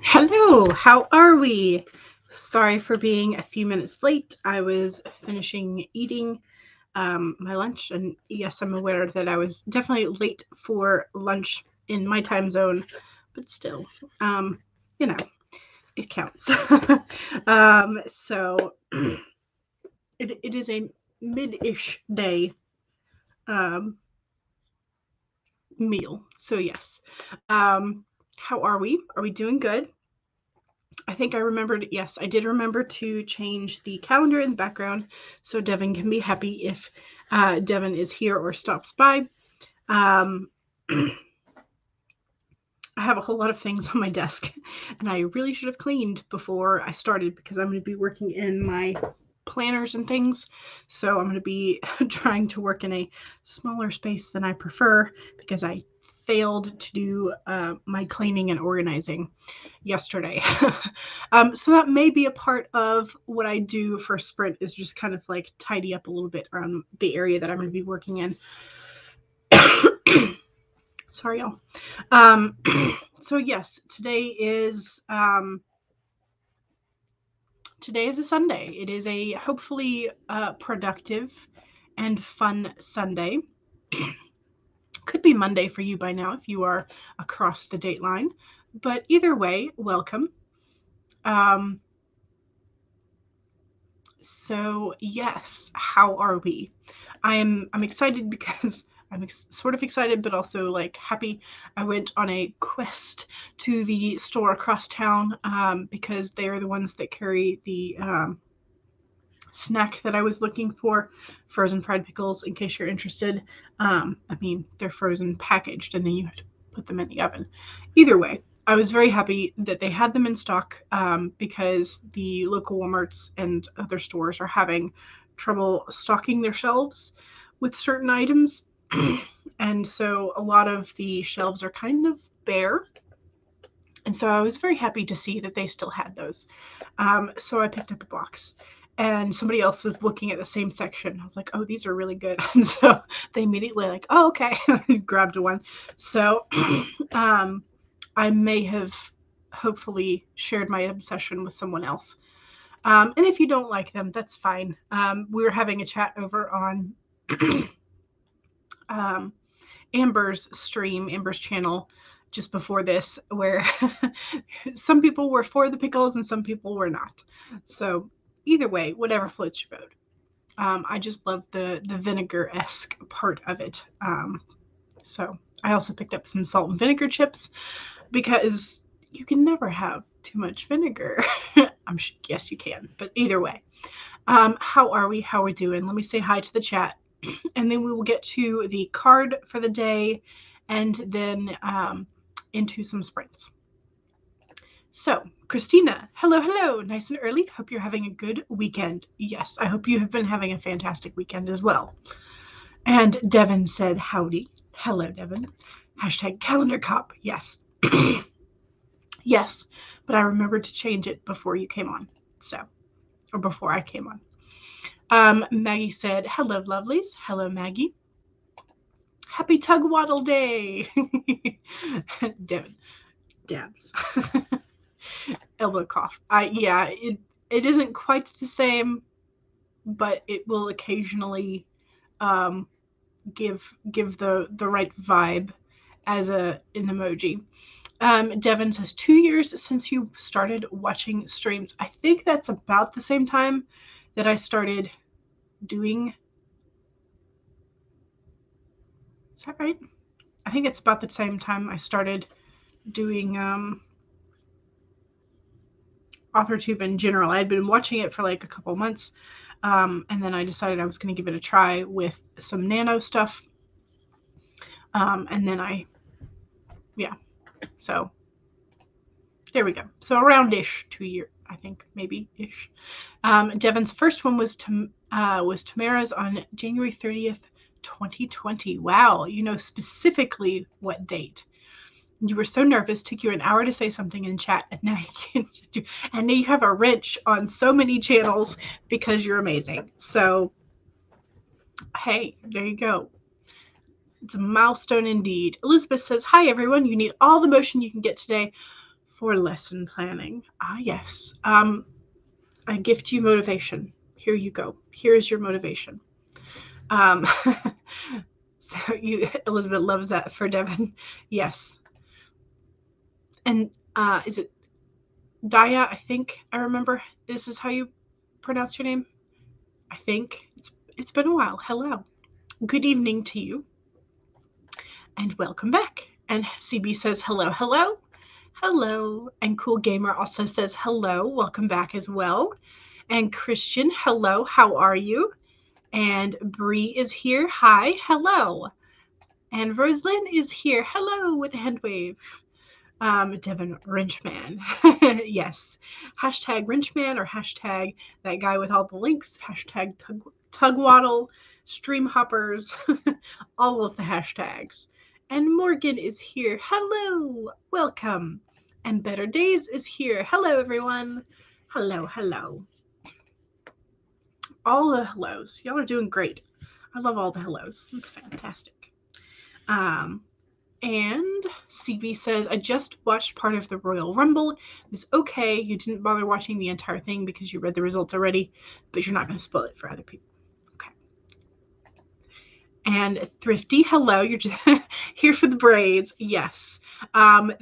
Hello, how are we? Sorry for being a few minutes late. I was finishing eating my lunch, and yes, I'm aware that I was definitely late for lunch in my time zone, but still, um, you know, it counts. So it is a mid-ish day um, meal. So yes, um, how are we? Are we doing good? I think I remembered, yes, I did remember to change the calendar in the background so Devin can be happy if Devin is here or stops by. Um, I have a whole lot of things on my desk, and I really should have cleaned before I started because I'm going to be working in my planners and things. So I'm going to be trying to work in a smaller space than I prefer because I failed to do my cleaning and organizing yesterday. So that may be a part of what I do for sprint is just kind of like tidy up a little bit around the area that I'm going to be working in. Sorry, y'all. Um, so yes, today is a Sunday. It is a hopefully productive and fun Sunday. Could be Monday for you by now if you are across the date line, but either way, welcome. Um, So yes, how are we? I'm excited because sort of excited, but also like happy. I went on a quest to the store across town because they are the ones that carry the snack that I was looking for, frozen fried pickles. In case you're interested, I mean they're frozen packaged, and then you have to put them in the oven. Either way, I was very happy that they had them in stock because the local Walmarts and other stores are having trouble stocking their shelves with certain items. And so a lot of the shelves are kind of bare. And so I was very happy to see that they still had those. So I picked up a box. And somebody else was looking at the same section. I was like, "Oh, these are really good." And so they immediately like, "Oh, okay," grabbed one. So um, I may have hopefully shared my obsession with someone else. And if you don't like them, that's fine. We were having a chat over on um, Amber's channel just before this, where some people were for the pickles and some people were not. So either way, whatever floats your boat. I just love the vinegar esque part of it. So I also picked up some salt and vinegar chips because you can never have too much vinegar. Yes, you can, but either way. How are we? How are we doing? Let me say hi to the chat, and then we will get to the card for the day, and then into some sprints. So, Christina, hello, hello. Nice and early. Hope you're having a good weekend. Yes, I hope you have been having a fantastic weekend as well. And Devin said, howdy. Hello, Devin. Hashtag calendar cop. Yes. Yes, but I remembered to change it before you came on. So, or before I came on. Maggie said, hello, lovelies. Hello, Maggie. Happy Tug Waddle Day. Devin. Dabs. Elbow cough. It isn't quite the same, but it will occasionally um, give the right vibe as an emoji. Devin says 2 years since you started watching streams. I think that's about the same time that I started doing. Is that right? I think it's about the same time I started doing authortube in general. I had been watching it for like a couple months, and then I decided I was going to give it a try with some nano stuff. And then yeah, so there we go. So around-ish 2 year, I think, maybe ish. Devin's first one was Tamara's on January 30th, 2020. Wow, you know specifically what date. You were so nervous, took you an hour to say something in chat, and now and now you have a wrench on so many channels because you're amazing. So, hey, there you go. It's a milestone indeed. Elizabeth says, hi everyone, you need all the motion you can get today for lesson planning. Yes. I gift you motivation. Here you go. Here is your motivation. So Elizabeth loves that for Devin. Yes. And is it Daya? I think I remember this is how you pronounce your name. I think it's been a while. Hello. Good evening to you. And welcome back. And CB says hello, hello. Hello. And Cool Gamer also says hello. Welcome back as well. And Christian, hello. How are you? And Bree is here. Hi. Hello. And Rosalind is here. Hello with a hand wave. Devin Wrenchman. Yes. Hashtag Wrenchman or hashtag that guy with all the links. Hashtag Tugwaddle, Stream Hoppers. All of the hashtags. And Morgan is here. Hello. Welcome. And Better Days is here. Hello, everyone. Hello, hello. All the hellos. Y'all are doing great. I love all the hellos. It's fantastic. And CB says, I just watched part of the Royal Rumble. It was okay. You didn't bother watching the entire thing because you read the results already, but you're not going to spoil it for other people. Okay. And Thrifty, hello. You're just here for the braids. Yes. My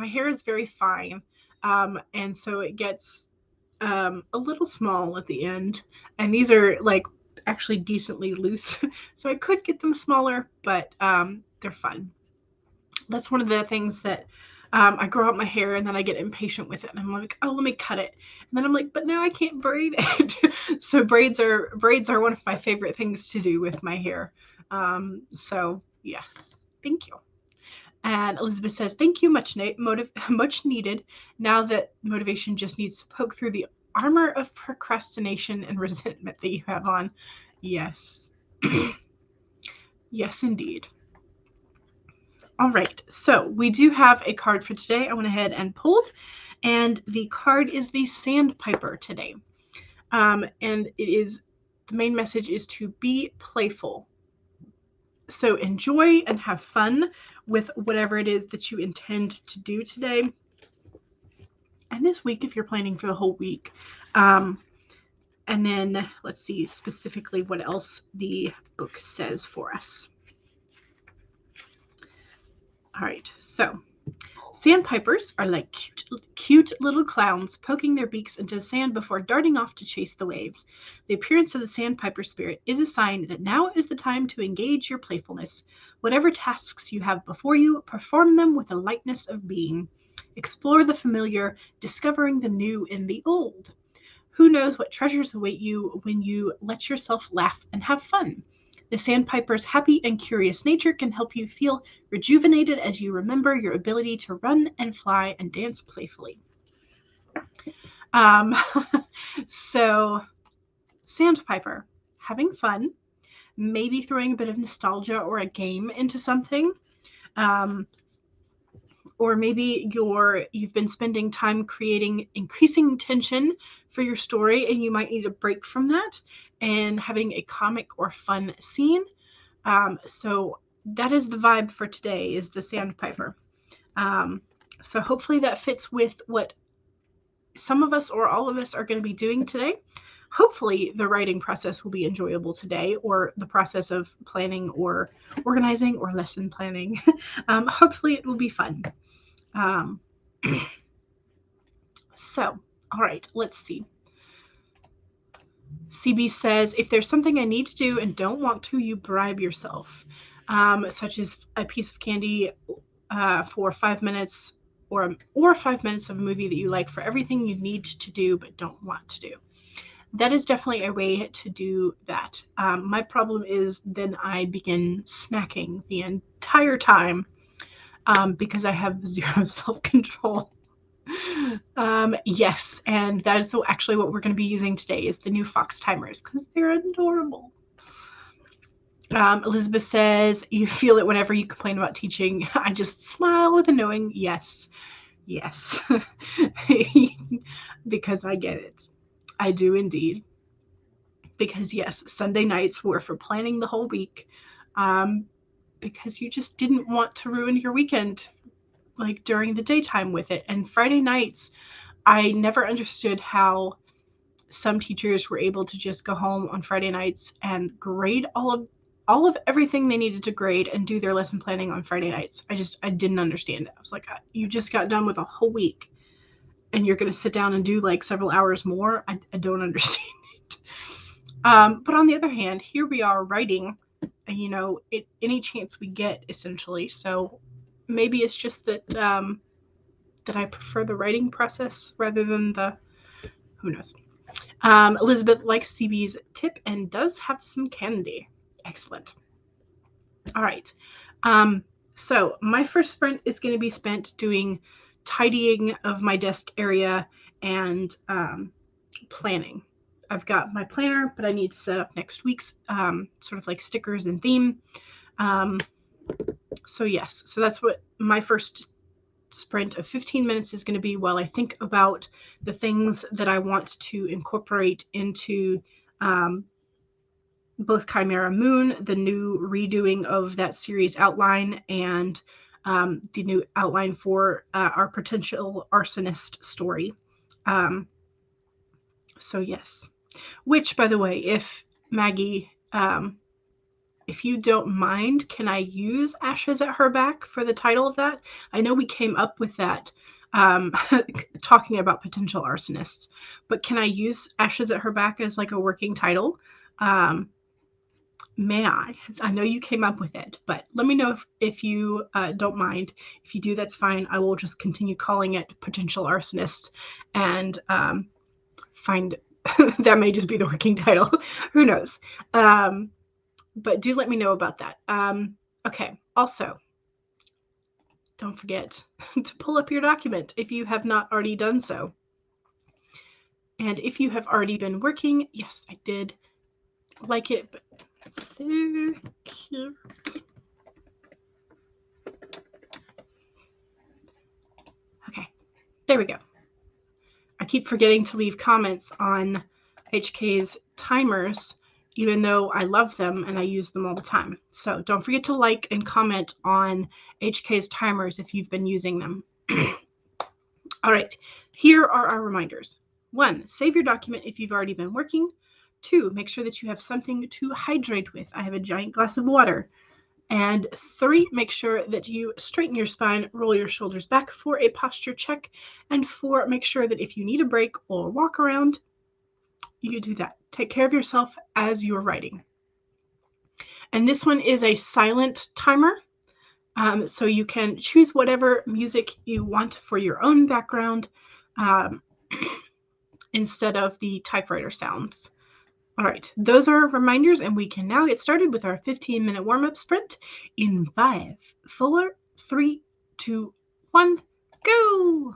hair is very fine. And so it gets a little small at the end. And these are like actually decently loose. So I could get them smaller, but they're fun. That's one of the things that I grow out my hair and then I get impatient with it. And I'm like, oh, let me cut it. And then I'm like, but now I can't braid it. So braids are one of my favorite things to do with my hair. So yes, thank you. And Elizabeth says, thank you, much needed. Now that motivation just needs to poke through the armor of procrastination and resentment that you have on. Yes. Yes, indeed. All right, so we do have a card for today. I went ahead and pulled, and the card is the Sandpiper today. And the main message is to be playful. So enjoy and have fun with whatever it is that you intend to do today. And this week, if you're planning for the whole week. And then let's see specifically what else the book says for us. All right, so sandpipers are like cute little clowns poking their beaks into the sand before darting off to chase the waves. The appearance of the sandpiper spirit is a sign that now is the time to engage your playfulness. Whatever tasks you have before you, perform them with a lightness of being. Explore the familiar, discovering the new in the old. Who knows what treasures await you when you let yourself laugh and have fun? The sandpiper's happy and curious nature can help you feel rejuvenated as you remember your ability to run and fly and dance playfully. So, sandpiper, having fun, maybe throwing a bit of nostalgia or a game into something. Or maybe you've been spending time creating increasing tension for your story and you might need a break from that and having a comic or fun scene. So that is the vibe for today, is the Sandpiper. So hopefully that fits with what some of us or all of us are going to be doing today. Hopefully the writing process will be enjoyable today, or the process of planning or organizing or lesson planning. Hopefully it will be fun. So, all right, let's see. CB says, if there's something I need to do and don't want to, you bribe yourself, such as a piece of candy for 5 minutes or 5 minutes of a movie that you like for everything you need to do but don't want to do. That is definitely a way to do that. My problem is then I begin snacking the entire time because I have zero self-control. Yes, and that is actually what we're going to be using today is the new Fox timers because they're adorable. Elizabeth says, you feel it whenever you complain about teaching. I just smile with a knowing yes. Yes. Because I get it. I do indeed. Because yes, Sunday nights were for planning the whole week. Because you just didn't want to ruin your weekend like during the daytime with it. And Friday nights, I never understood how some teachers were able to just go home on Friday nights and grade all of everything they needed to grade and do their lesson planning on Friday nights. I didn't understand it. I was like, you just got done with a whole week and you're going to sit down and do like several hours more. I don't understand it. But on the other hand, here we are writing, any chance we get, essentially. So maybe it's just that that I prefer the writing process rather than who knows. Elizabeth likes CB's tip and does have some candy. Excellent. All right. So my first sprint is going to be spent doing tidying of my desk area and planning. I've got my planner, but I need to set up next week's sort of like stickers and theme. So yes, so that's what my first sprint of 15 minutes is going to be while I think about the things that I want to incorporate into both Chimera Moon, the new redoing of that series outline, and the new outline for our potential arsonist story. So yes, which, by the way, if Maggie, if you don't mind, can I use Ashes at Her Back for the title of that? I know we came up with that talking about potential arsonists, but can I use Ashes at Her Back as like a working title? May I? I know you came up with it, but let me know if you don't mind. If you do, that's fine. I will just continue calling it Potential Arsonist and find that may just be the working title. Who knows? But do let me know about that. Okay. Also, don't forget to pull up your document if you have not already done so. And if you have already been working, yes, I did like it, but okay, there we go. I keep forgetting to leave comments on HK's timers, even though I love them and I use them all the time. So don't forget to like and comment on HK's timers if you've been using them. All right, here are our reminders. 1, save your document if you've already been working. 2, make sure that you have something to hydrate with. I have a giant glass of water. And 3, make sure that you straighten your spine, roll your shoulders back for a posture check. And 4, make sure that if you need a break or walk around, you do that. Take care of yourself as you're writing. And this one is a silent timer. So you can choose whatever music you want for your own background instead of the typewriter sounds. All right, those are reminders, and we can now get started with our 15-minute warm-up sprint in 5, 4, 3, 2, 1, go!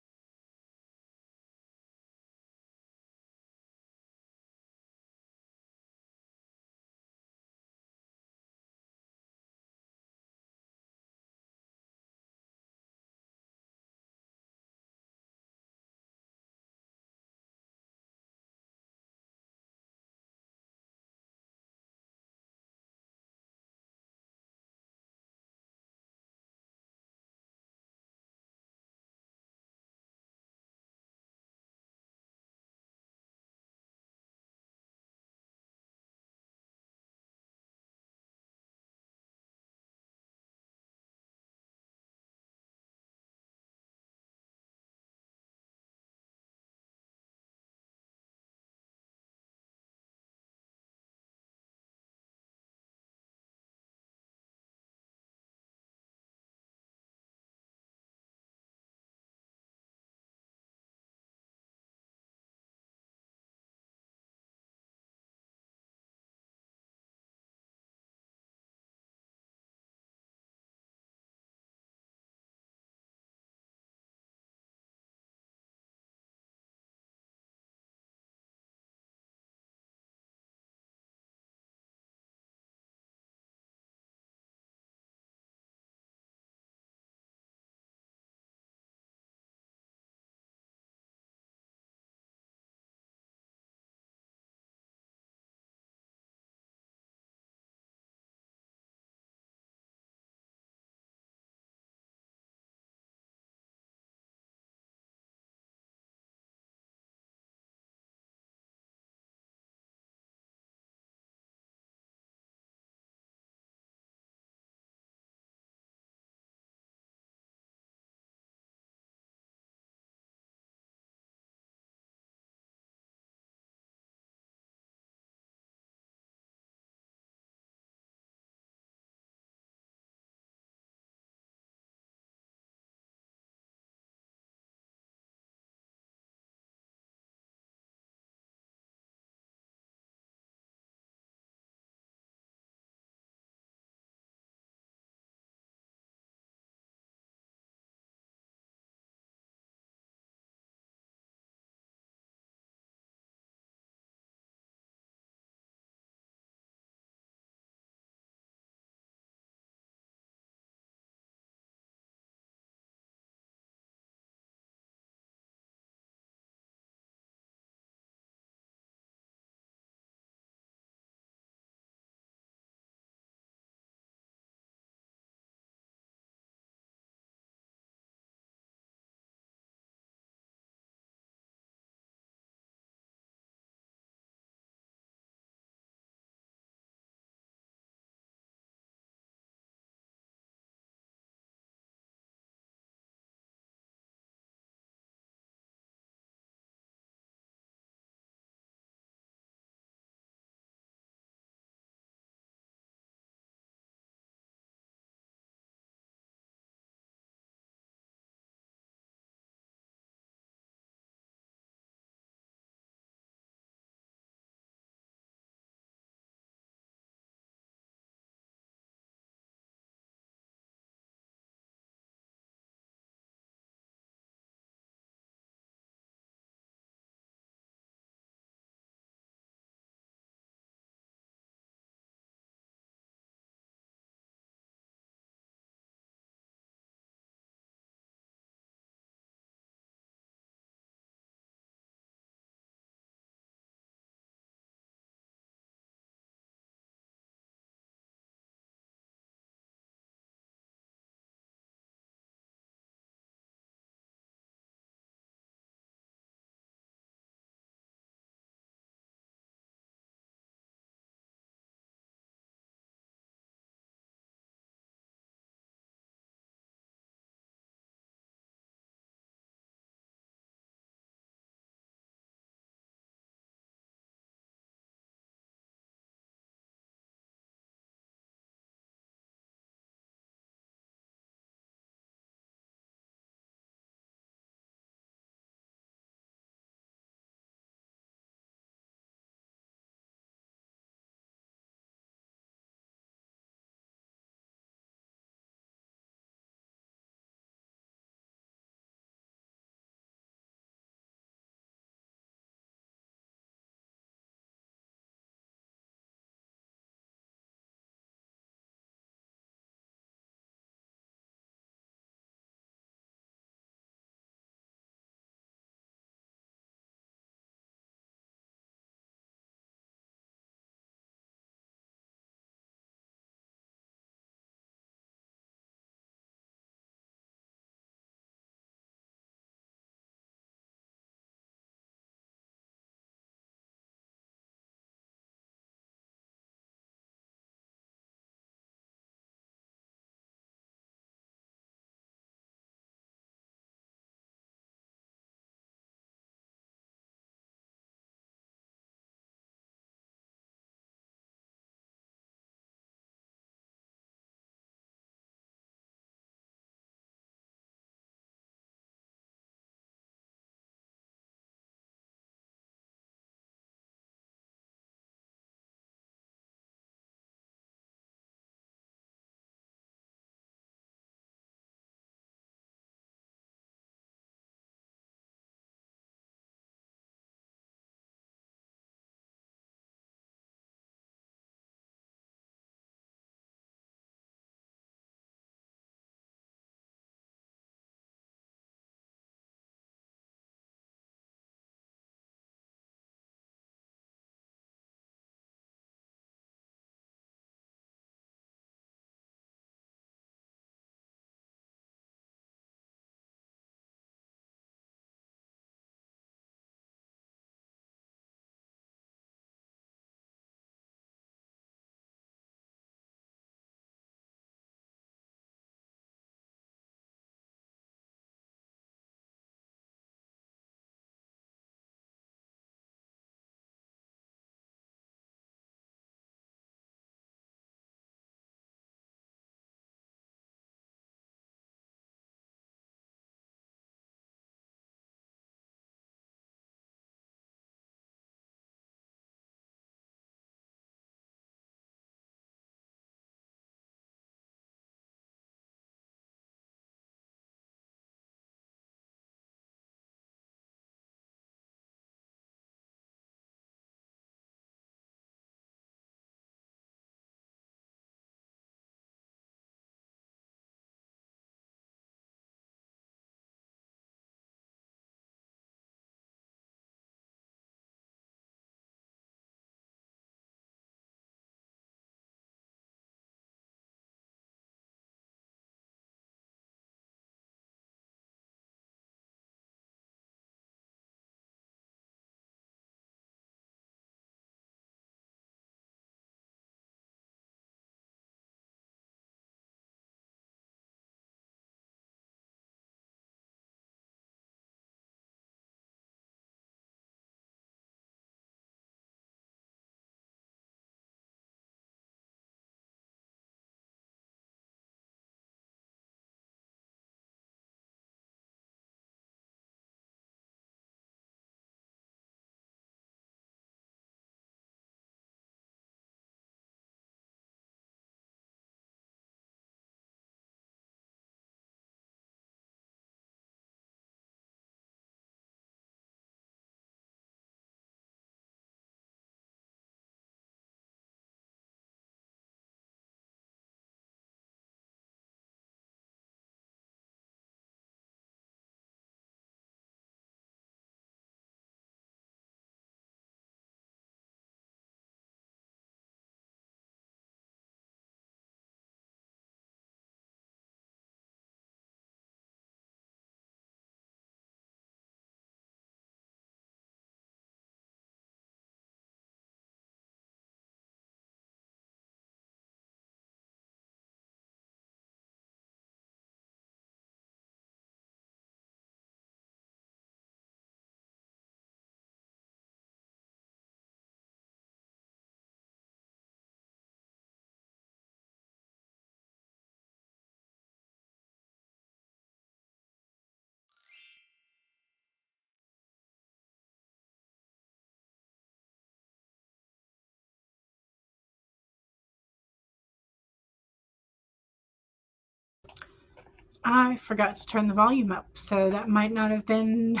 I forgot to turn the volume up, so that might not have been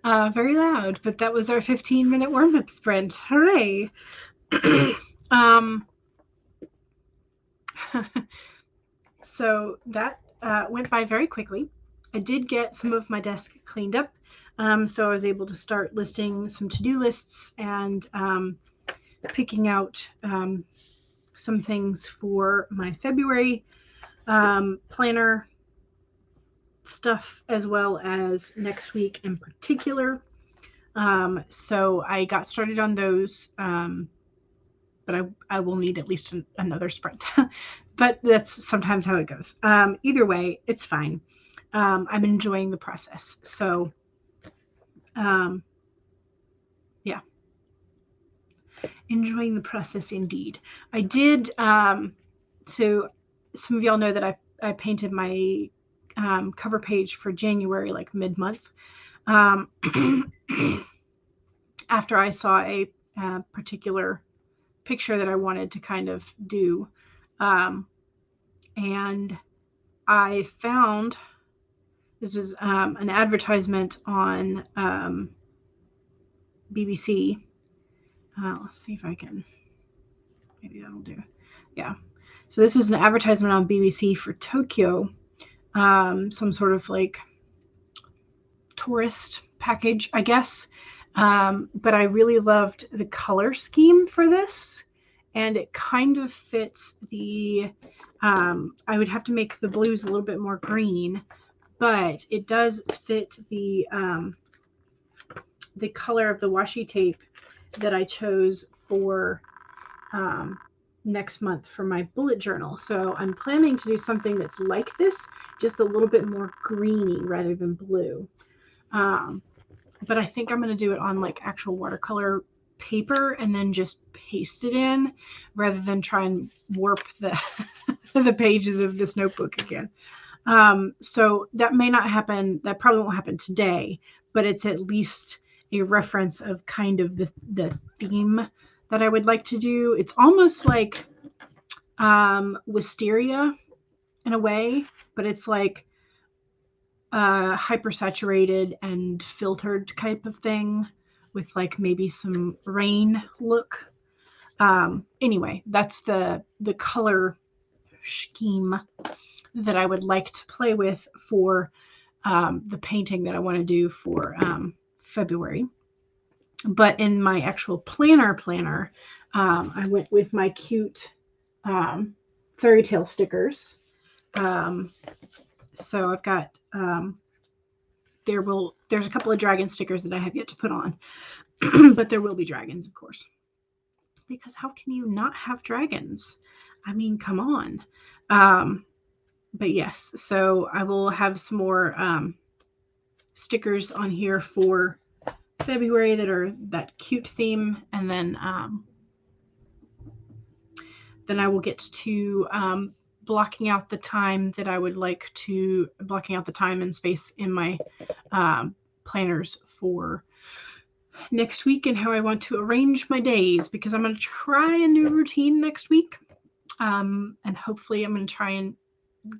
very loud, but that was our 15-minute warm-up sprint. Hooray! So that went by very quickly. I did get some of my desk cleaned up, so I was able to start listing some to-do lists and picking out some things for my February planner stuff, as well as next week in particular. So I got started on those, but I will need at least another sprint. But that's sometimes how it goes. Either way, it's fine. I'm enjoying the process. So, yeah. Enjoying the process indeed. I did, so some of y'all know that I painted my cover page for January, like mid-month, after I saw a particular picture that I wanted to kind of do. And I found, this was an advertisement on BBC. Let's see if I can, maybe that'll do. Yeah. So this was an advertisement on BBC for Tokyo, some sort of like tourist package, I guess. But I really loved the color scheme for this, and it kind of fits the, I would have to make the blues a little bit more green, but it does fit the color of the washi tape that I chose for next month for my bullet journal. So I'm planning to do something that's like this, just a little bit more greeny rather than blue. But I think I'm going to do it on like actual watercolor paper and then just paste it in rather than try and warp the the pages of this notebook again. So that may not happen. That probably won't happen today, but it's at least a reference of kind of the theme that I would like to do. It's almost like wisteria in a way, but it's like hypersaturated and filtered type of thing with like maybe some rain look. Anyway, that's the color scheme that I would like to play with for the painting that I want to do for February. But in my actual planner, I went with my cute fairy tale stickers. So I've got, there's a couple of dragon stickers that I have yet to put on, but there will be dragons, of course, because how can you not have dragons? I mean, come on. But yes, so I will have some more stickers on here for February that are that cute theme, and then I will get to blocking out the time that I would like to, blocking out the time and space in my planners for next week and how I want to arrange my days, because I'm going to try a new routine next week. And hopefully I'm going to try and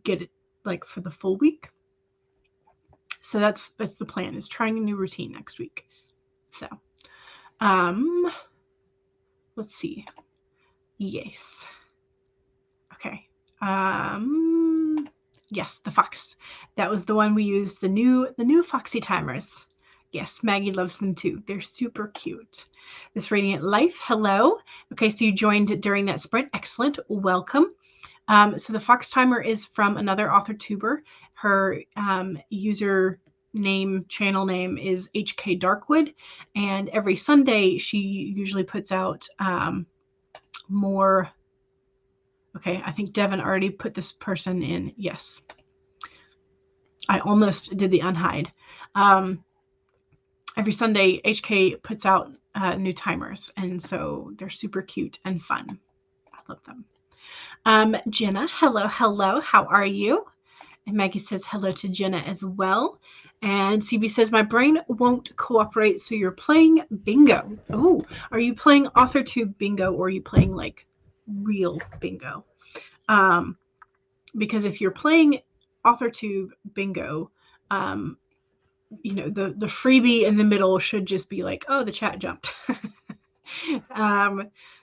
get it like for the full week. So that's the plan, is trying a new routine next week. So, let's see. Yes. Okay. Yes, the fox. That was the one we used, the new Foxy timers. Yes, Maggie loves them too. They're super cute. This Radiant Life, hello. Okay, so you joined during that sprint. Excellent. Welcome. So the fox timer is from another authortuber. Her user name, channel name is HK Darkwood, and every Sunday she usually puts out more. Okay, I think Devin already put this person in. Yes. I almost did the unhide. Every Sunday, HK puts out new timers, and so they're super cute and fun. I love them. Jenna, hello. How are you? And Maggie says hello to Jenna as well. And CB says, my brain won't cooperate, so you're playing bingo. Oh, are you playing authortube bingo, or are you playing like real bingo? Because if you're playing authortube bingo. The freebie in the middle should just be like, oh, the chat jumped.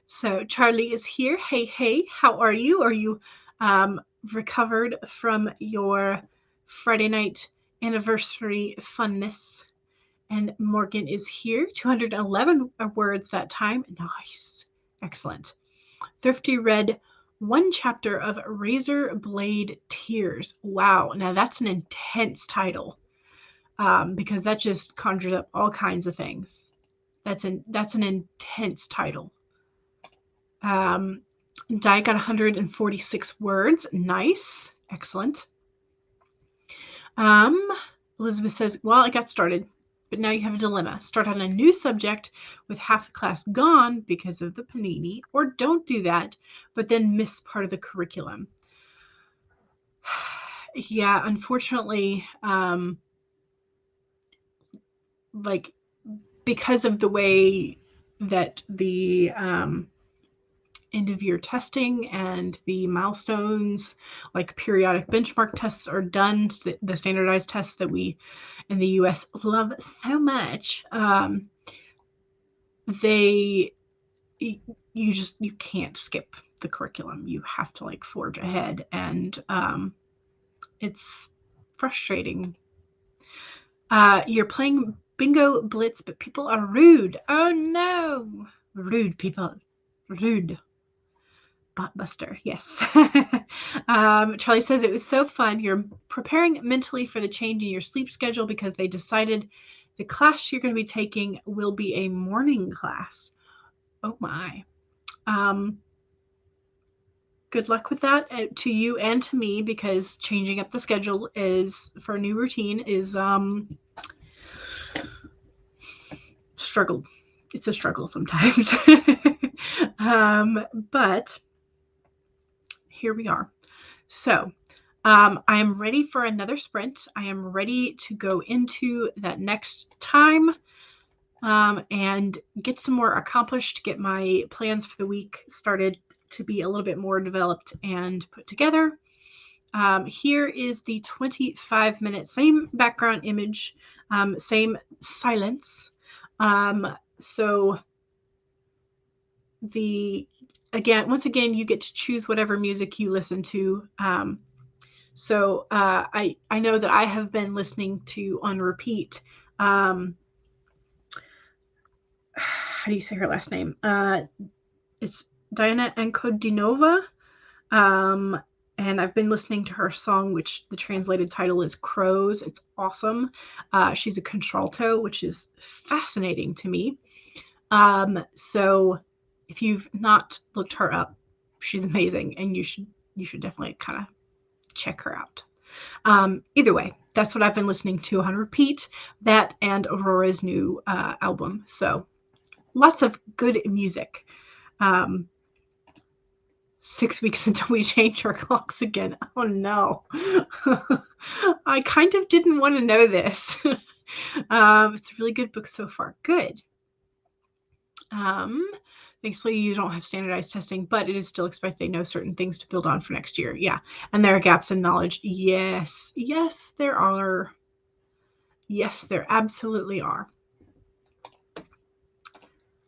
So Charlie is here. Hey, how are you? Are you recovered from your Friday night anniversary funness? And Morgan is here. 211 words that time. Nice. Excellent. Thrifty read one chapter of Razor Blade Tears. Wow. Now that's an intense title, because that just conjures up all kinds of things. That's an intense title. Di got 146 words. Nice. Excellent. Elizabeth says, well, I got started, but now you have a dilemma. Start on a new subject with half the class gone because of the panini, or don't do that, but then miss part of the curriculum. Yeah, unfortunately, like, because of the way that the end of year testing and the milestones, like periodic benchmark tests, are done, the standardized tests that we in the US love so much, you can't skip the curriculum. You have to like forge ahead, and it's frustrating. You're playing Bingo Blitz, but people are rude. Oh no, rude people, rude. Botbuster, yes. Charlie says, it was so fun. You're preparing mentally for the change in your sleep schedule because they decided the class you're going to be taking will be a morning class. Oh my. Good luck with that to you and to me, because changing up the schedule for a new routine is struggle. It's a struggle sometimes. But here we are. So I am ready for another sprint. I am ready to go into that next time and get some more accomplished, get my plans for the week started to be a little bit more developed and put together. Here is the 25-minute, same background image, same silence. So once again, you get to choose whatever music you listen to. So I know that I have been listening to on repeat. How do you say her last name? It's Diana Ankodinova. And I've been listening to her song, which the translated title is Crows. It's awesome. She's a contralto, which is fascinating to me. So if you've not looked her up, she's amazing, and you should definitely kind of check her out. Either way, that's what I've been listening to on repeat, that and Aurora's new album. So lots of good music. 6 weeks until we change our clocks again. Oh no. I kind of didn't want to know this. It's a really good book so far. Good. Thankfully, you don't have standardized testing, but it is still expected they know certain things to build on for next year. Yeah. And there are gaps in knowledge. Yes. Yes, there are. Yes, there absolutely are.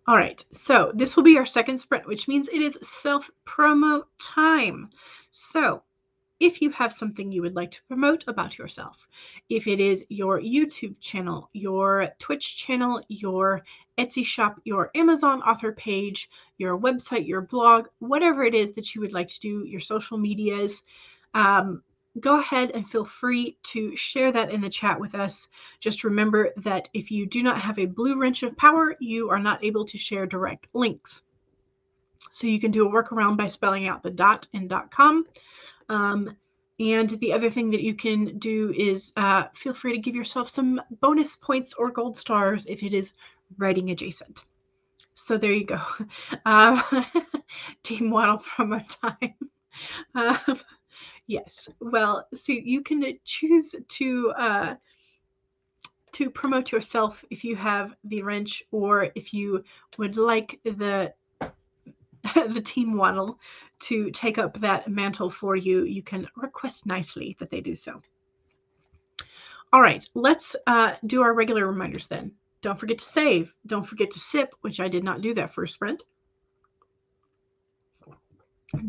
All right, so this will be our second sprint, which means it is self-promo time. So if you have something you would like to promote about yourself, if it is your YouTube channel, your Twitch channel, your Etsy shop, your Amazon author page, your website, your blog, whatever it is that you would like to do, your social medias, go ahead and feel free to share that in the chat with us. Just remember that if you do not have a blue wrench of power, you are not able to share direct links. So you can do a workaround by spelling out the .in .com. And the other thing that you can do is feel free to give yourself some bonus points or gold stars if it is writing adjacent. So there you go. Team Waddle promo time. Yes. Well, so you can choose to promote yourself if you have the wrench, or if you would like the the team Waddle to take up that mantle for you, you can request nicely that they do so. All right, let's do our regular reminders then. Don't forget to save. Don't forget to sip, which I did not do that first sprint.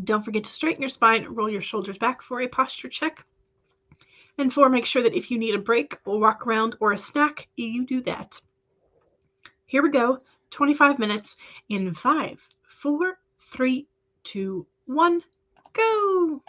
Don't forget to straighten your spine, roll your shoulders back for a posture check. And 4, make sure that if you need a break, or walk around, or a snack, you do that. Here we go. 25 minutes in 5, 4, 3, 2, 1, go.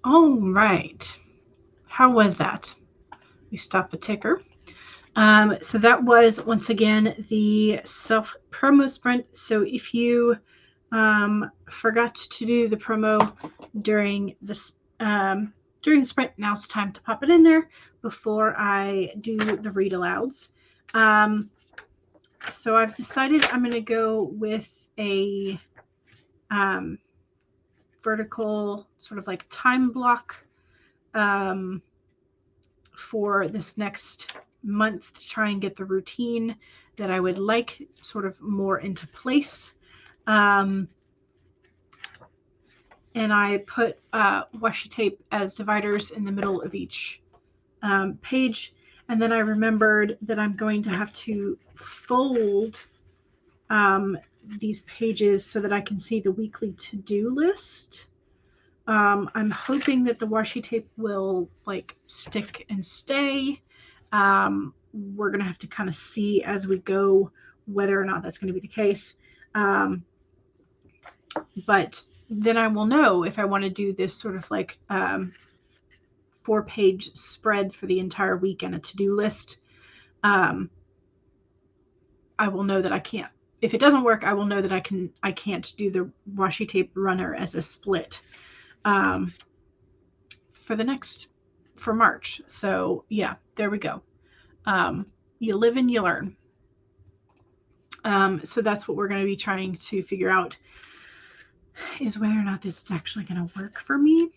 All right. How was that? We stopped the ticker. So that was, once again, the self-promo sprint. So if you forgot to do the promo during this during the sprint, now's the time to pop it in there before I do the read alouds. So I've decided I'm going to go with a vertical sort of like time block for this next month to try and get the routine that I would like sort of more into place. And I put washi tape as dividers in the middle of each page. And then I remembered that I'm going to have to fold these pages so that I can see the weekly to-do list. I'm hoping that the washi tape will like stick and stay. We're going to have to kind of see as we go whether or not that's going to be the case. But then I will know if I want to do this sort of like 4-page spread for the entire week and a to-do list. I will know that I can't. If it doesn't work, I will know that I can't do the washi tape runner as a split for March. So yeah, there we go. You live and you learn. So that's what we're going to be trying to figure out, is whether or not this is actually going to work for me.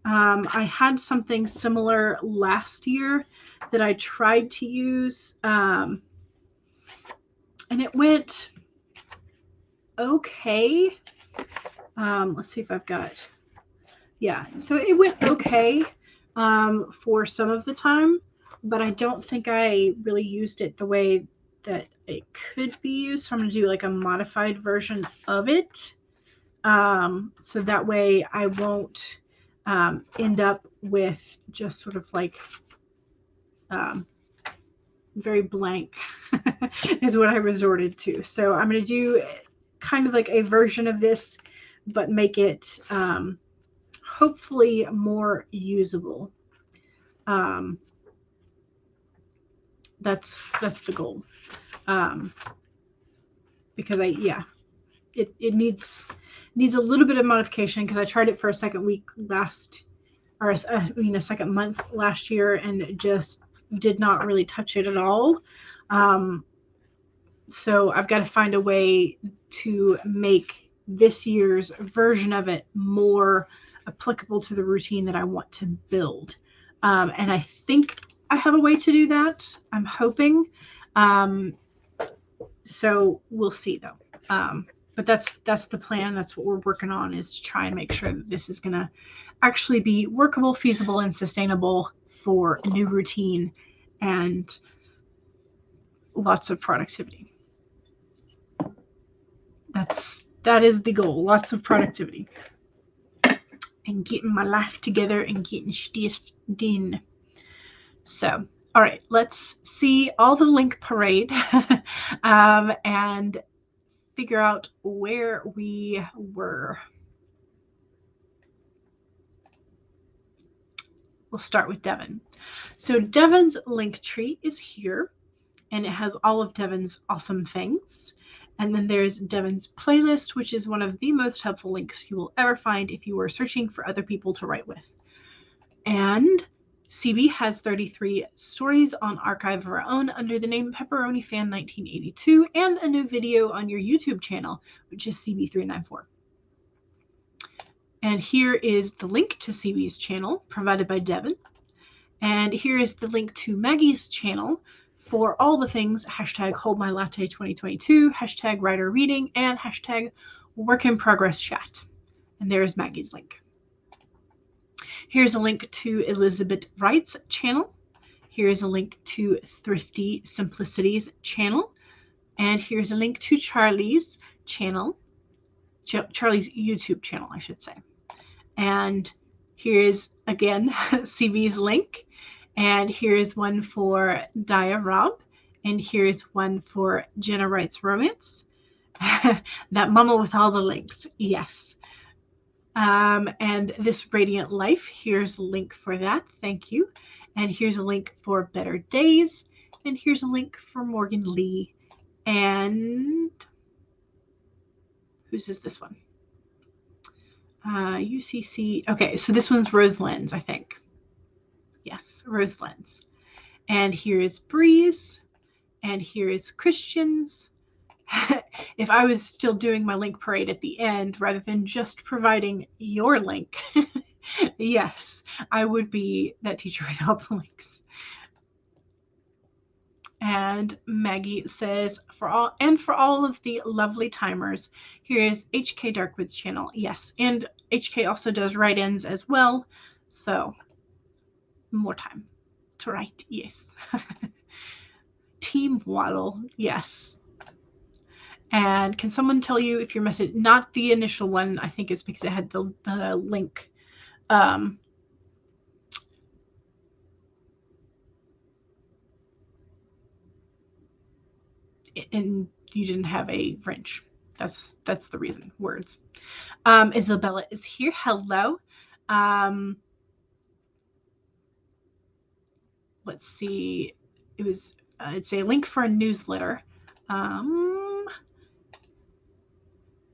I had something similar last year that I tried to use, and it went okay. Let's see if I've got, yeah, so it went okay for some of the time, but I don't think I really used it the way that it could be used. So I'm going to do like a modified version of it. So that way I won't end up with just sort of like very blank is what I resorted to. So I'm going to do kind of like a version of this, but make it hopefully more usable. That's the goal. Because it needs a little bit of modification, because I tried it for a second month last year, and it just did not really touch it at all. So I've got to find a way to make this year's version of it more applicable to the routine that I want to build. And I think I have a way to do that. I'm hoping. So we'll see though. But that's the plan. That's what we're working on, is to try and make sure that this is going to actually be workable, feasible, and sustainable for a new routine and lots of productivity. That is the goal. Lots of productivity and getting my life together and getting stuff done. So, all right, let's see all the link parade and figure out where we were. We'll start with Devin. So Devin's link tree is here, and it has all of Devin's awesome things. And then there's Devin's playlist, which is one of the most helpful links you will ever find if you are searching for other people to write with. And CB has 33 stories on archive of our own under the name Pepperoni Fan 1982, and a new video on your YouTube channel, which is CB394. And here is the link to CB's channel provided by Devin. And here is the link to Maggie's channel for all the things #HoldMyLatte2022, #WriterReading, and #WorkInProgressChat. And there is Maggie's link. Here's a link to Elizabeth Wright's channel. Here's a link to Thrifty Simplicity's channel. And here's a link to Charlie's channel, Charlie's YouTube channel, I should say. And here's, again, CB's link. And here's one for Dia Rob. And here's one for Jenna Writes Romance. That mama with all the links. Yes. And this Radiant Life, here's a link for that. Thank you. And here's a link for Better Days. And here's a link for Morgan Lee. And whose is this one? UCC. Okay, so this one's Rose Lens, I think. Yes, Rose Lens. And here is Breeze. And here is Christians. If I was still doing my link parade at the end, rather than just providing your link, yes, I would be that teacher with all the links. And Maggie says, for all of the lovely timers, here is HK Darkwood's channel. Yes, and HK also does write-ins as well, so more time to write. Yes. Team Waddle. Yes. And can someone tell you if your message, not the initial one, I think it's because it had the link. And you didn't have a wrench. That's the reason. Words. Isabella is here. Hello. Let's see. It's a link for a newsletter.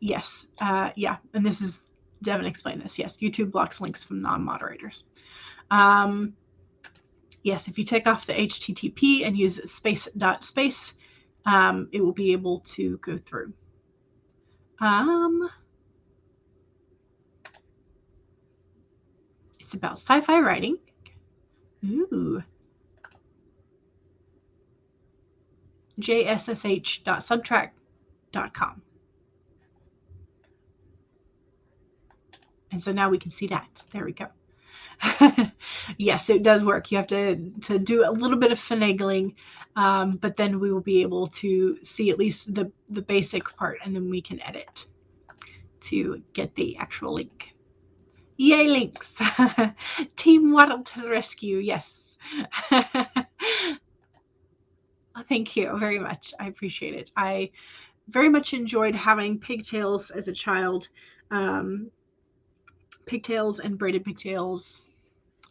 Yes. Yeah. And this is, Devin explained this. Yes. YouTube blocks links from non-moderators. Yes. If you take off the HTTP and use space, it will be able to go through. It's about sci-fi writing. Ooh. jssh.subtract.com. And so now we can see that. There we go. Yes, it does work. You have to do a little bit of finagling, but then we will be able to see at least the basic part, and then we can edit to get the actual link. Yay, links! Team Waddle to the rescue. Yes. Thank you very much. I appreciate it. I very much enjoyed having pigtails as a child. Pigtails and braided pigtails,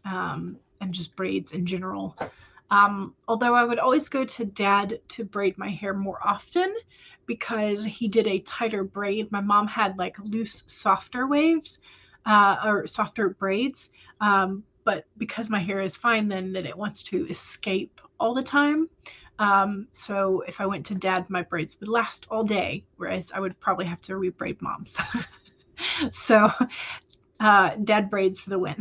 and just braids in general. Although I would always go to Dad to braid my hair more often because he did a tighter braid. My mom had like loose, softer waves, or softer braids. But because my hair is fine, then it wants to escape all the time. So if I went to Dad, my braids would last all day, whereas I would probably have to rebraid Mom's. So Dad braids for the win.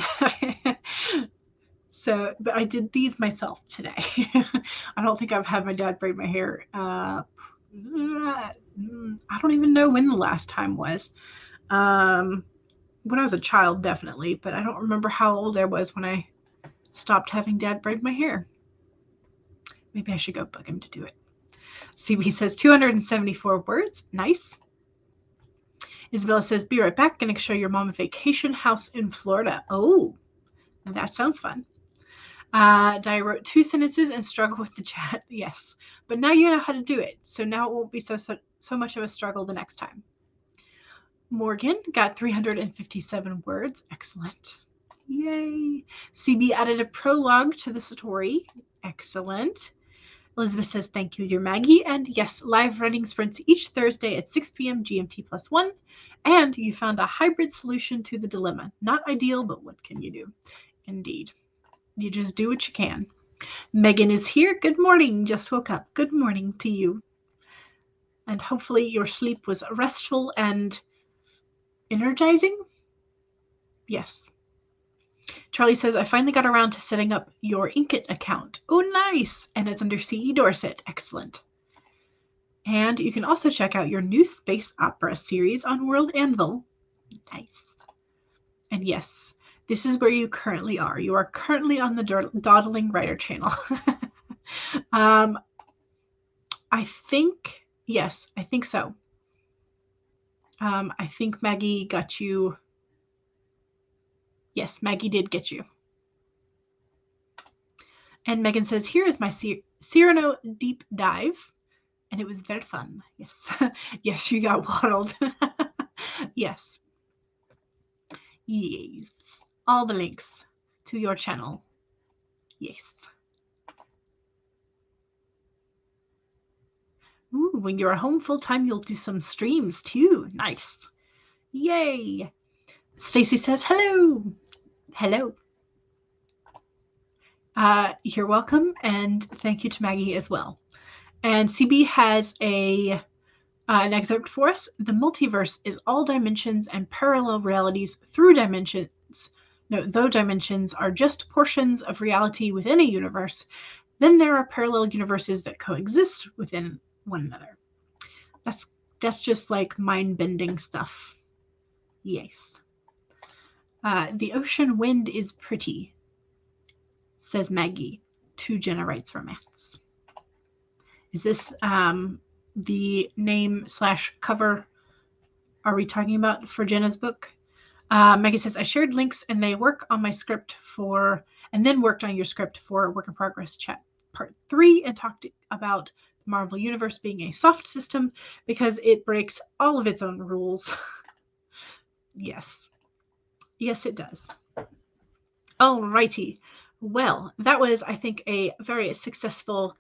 So, but I did these myself today. I don't think I've had my dad braid my hair. I don't even know when the last time was. When I was a child, definitely, but I don't remember how old I was when I stopped having Dad braid my hair. Maybe I should go bug him to do it. CB says 274 words. Nice. Isabella says, be right back. Gonna show your mom a vacation house in Florida. Oh, that sounds fun. Di wrote 2 sentences and struggled with the chat. Yes, but now you know how to do it. So now it won't be so much of a struggle the next time. Morgan got 357 words. Excellent. Yay. CB added a prologue to the story. Excellent. Elizabeth says, thank you, dear Maggie. And yes, live writing sprints each Thursday at 6 p.m. GMT +1. And you found a hybrid solution to the dilemma. Not ideal, but what can you do? Indeed. You just do what you can. Megan is here. Good morning. Just woke up. Good morning to you. And hopefully your sleep was restful and energizing. Yes. Charlie says, I finally got around to setting up your Inkit account. Oh, nice. And it's under CE Dorset. Excellent. And you can also check out your new space opera series on World Anvil. Nice. And yes, this is where you currently are. You are currently on the Dawdling Writer channel. I think, yes, I think so. I think Maggie got you. Yes, Maggie did get you. And Megan says, here is my Cyrano deep dive. And it was very fun. Yes. Yes, you got waddled. Yes. Yes. All the links to your channel. Yes. Ooh, when you're home full time, you'll do some streams too. Nice. Yay. Stacy says hello. Hello. You're welcome, and thank you to Maggie as well. And CB has an excerpt for us. The multiverse is all dimensions and parallel realities through dimensions. No, though dimensions are just portions of reality within a universe, then there are parallel universes that coexist within one another. That's just like mind-bending stuff. Yes. The ocean wind is pretty, says Maggie. 2 generates romance. Is this the name / cover are we talking about for Jenna's book? Maggie says, I shared links and they work on my script and then worked on your script for Work in Progress Chat Part 3 and talked about the Marvel Universe being a soft system because it breaks all of its own rules. Yes. Yes, it does. Alrighty. Well, that was, I think, a very successful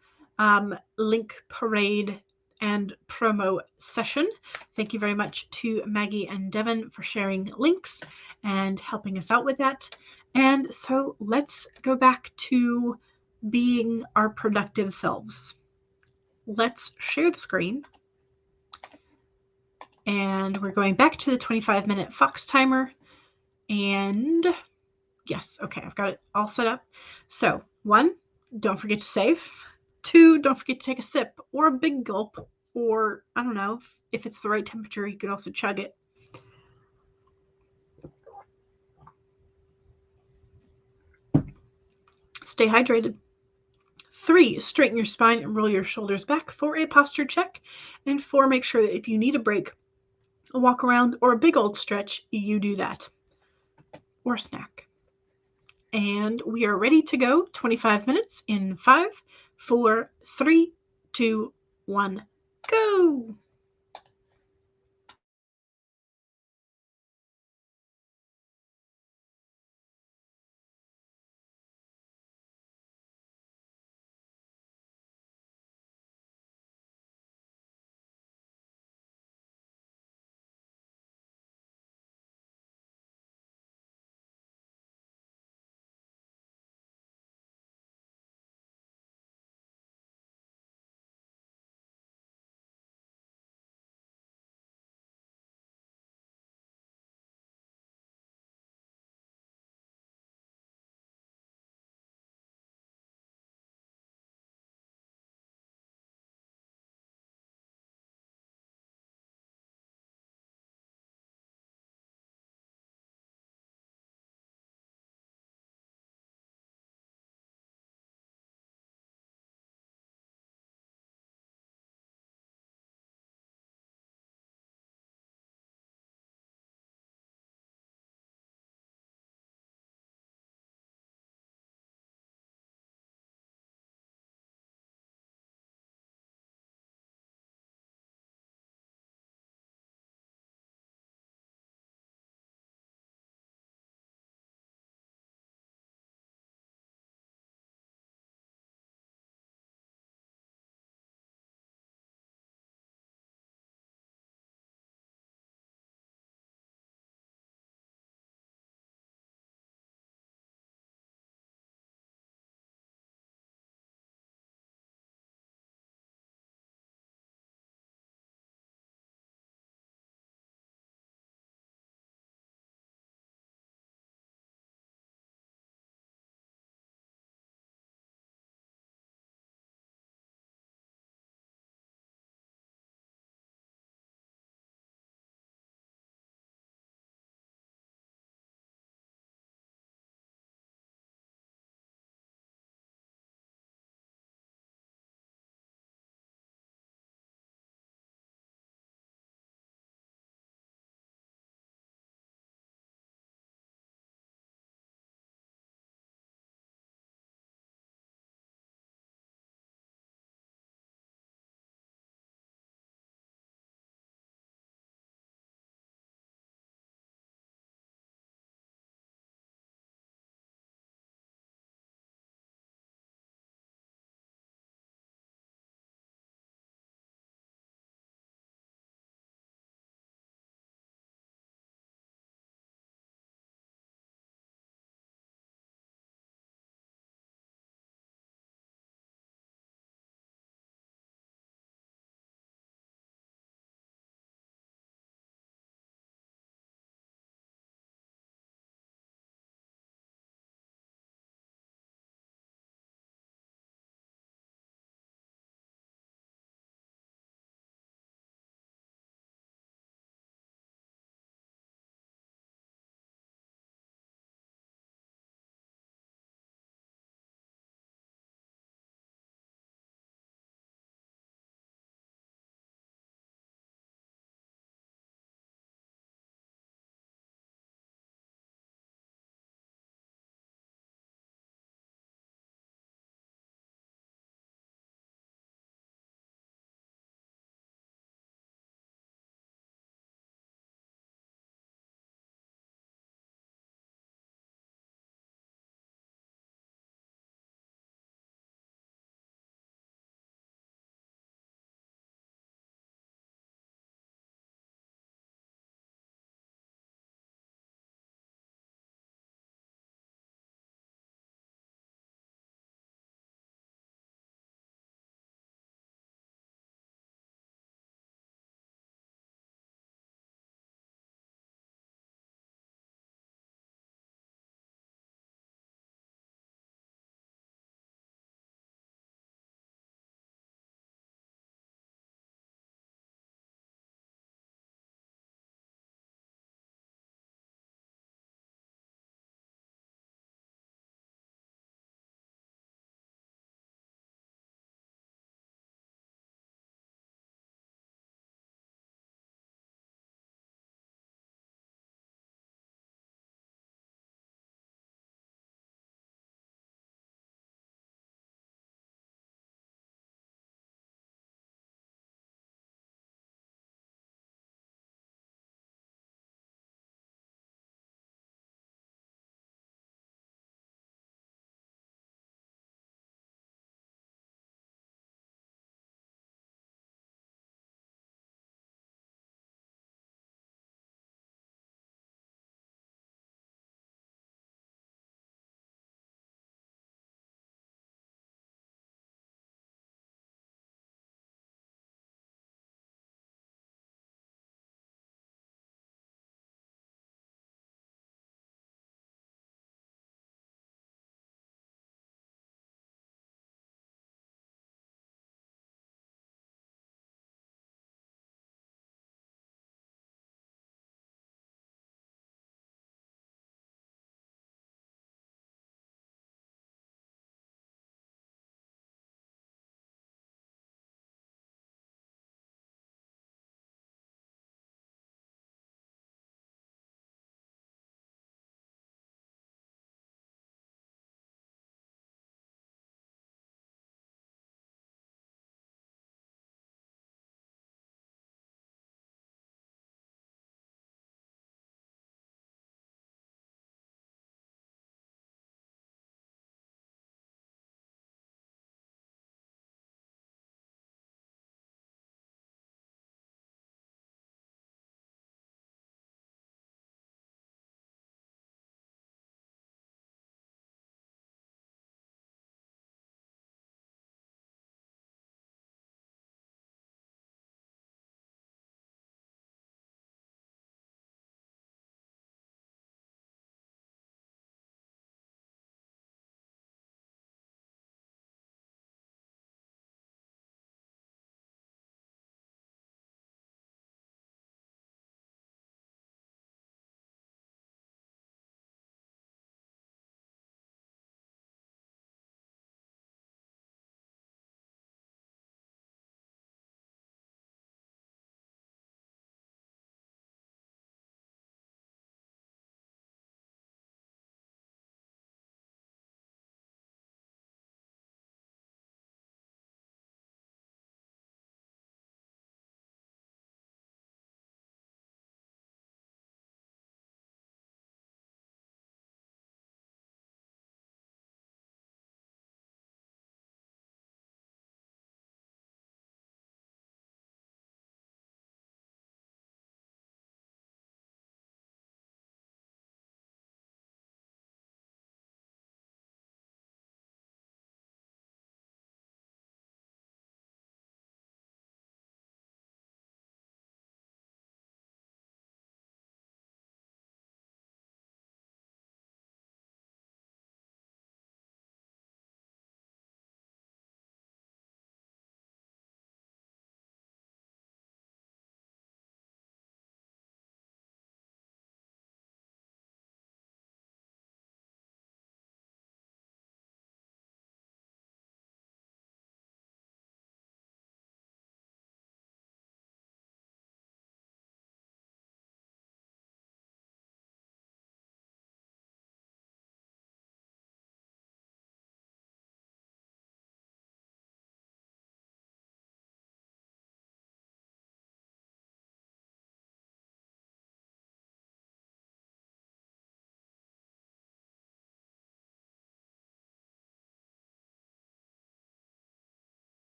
link parade and promo session. Thank you very much to Maggie and Devin for sharing links and helping us out with that. And so let's go back to being our productive selves. Let's share the screen. And we're going back to the 25-minute Fox timer. And yes, okay, I've got it all set up. So 1, don't forget to save. 2, don't forget to take a sip or a big gulp, or I don't know, if it's the right temperature, you could also chug it. Stay hydrated. 3, straighten your spine and roll your shoulders back for a posture check. And 4, make sure that if you need a break, a walk around, or a big old stretch, you do that. Or a snack. And we are ready to go. 25 minutes in 5, 4, 3, 2, 1, go!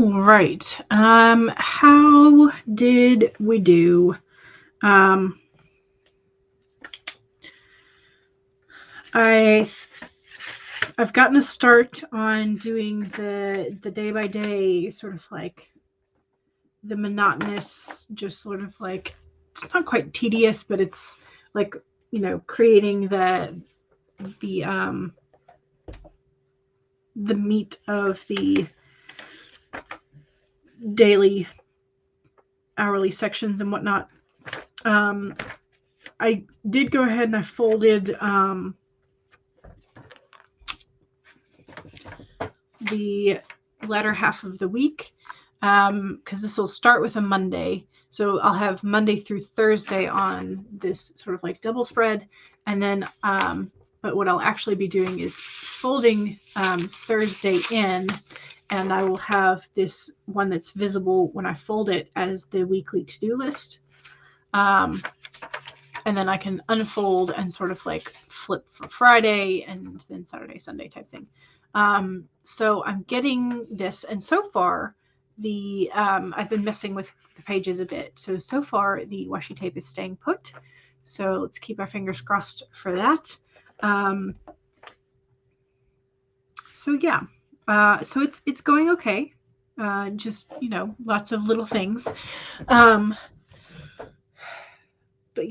All right. How did we do? I've gotten a start on doing the day by day, sort of like the monotonous, just sort of like, it's not quite tedious, but it's like, creating the meat of the daily, hourly sections and whatnot. I did go ahead and I folded the latter half of the week, because this will start with a Monday. So I'll have Monday through Thursday on this sort of like double spread. And then, but what I'll actually be doing is folding Thursday in, and I will have this one that's visible when I fold it as the weekly to-do list. And then I can unfold and sort of like flip for Friday and then Saturday, Sunday type thing. So I'm getting this, and so far I've been messing with the pages a bit. So far the washi tape is staying put. So let's keep our fingers crossed for that. So yeah, so it's going okay. Just, lots of little things. But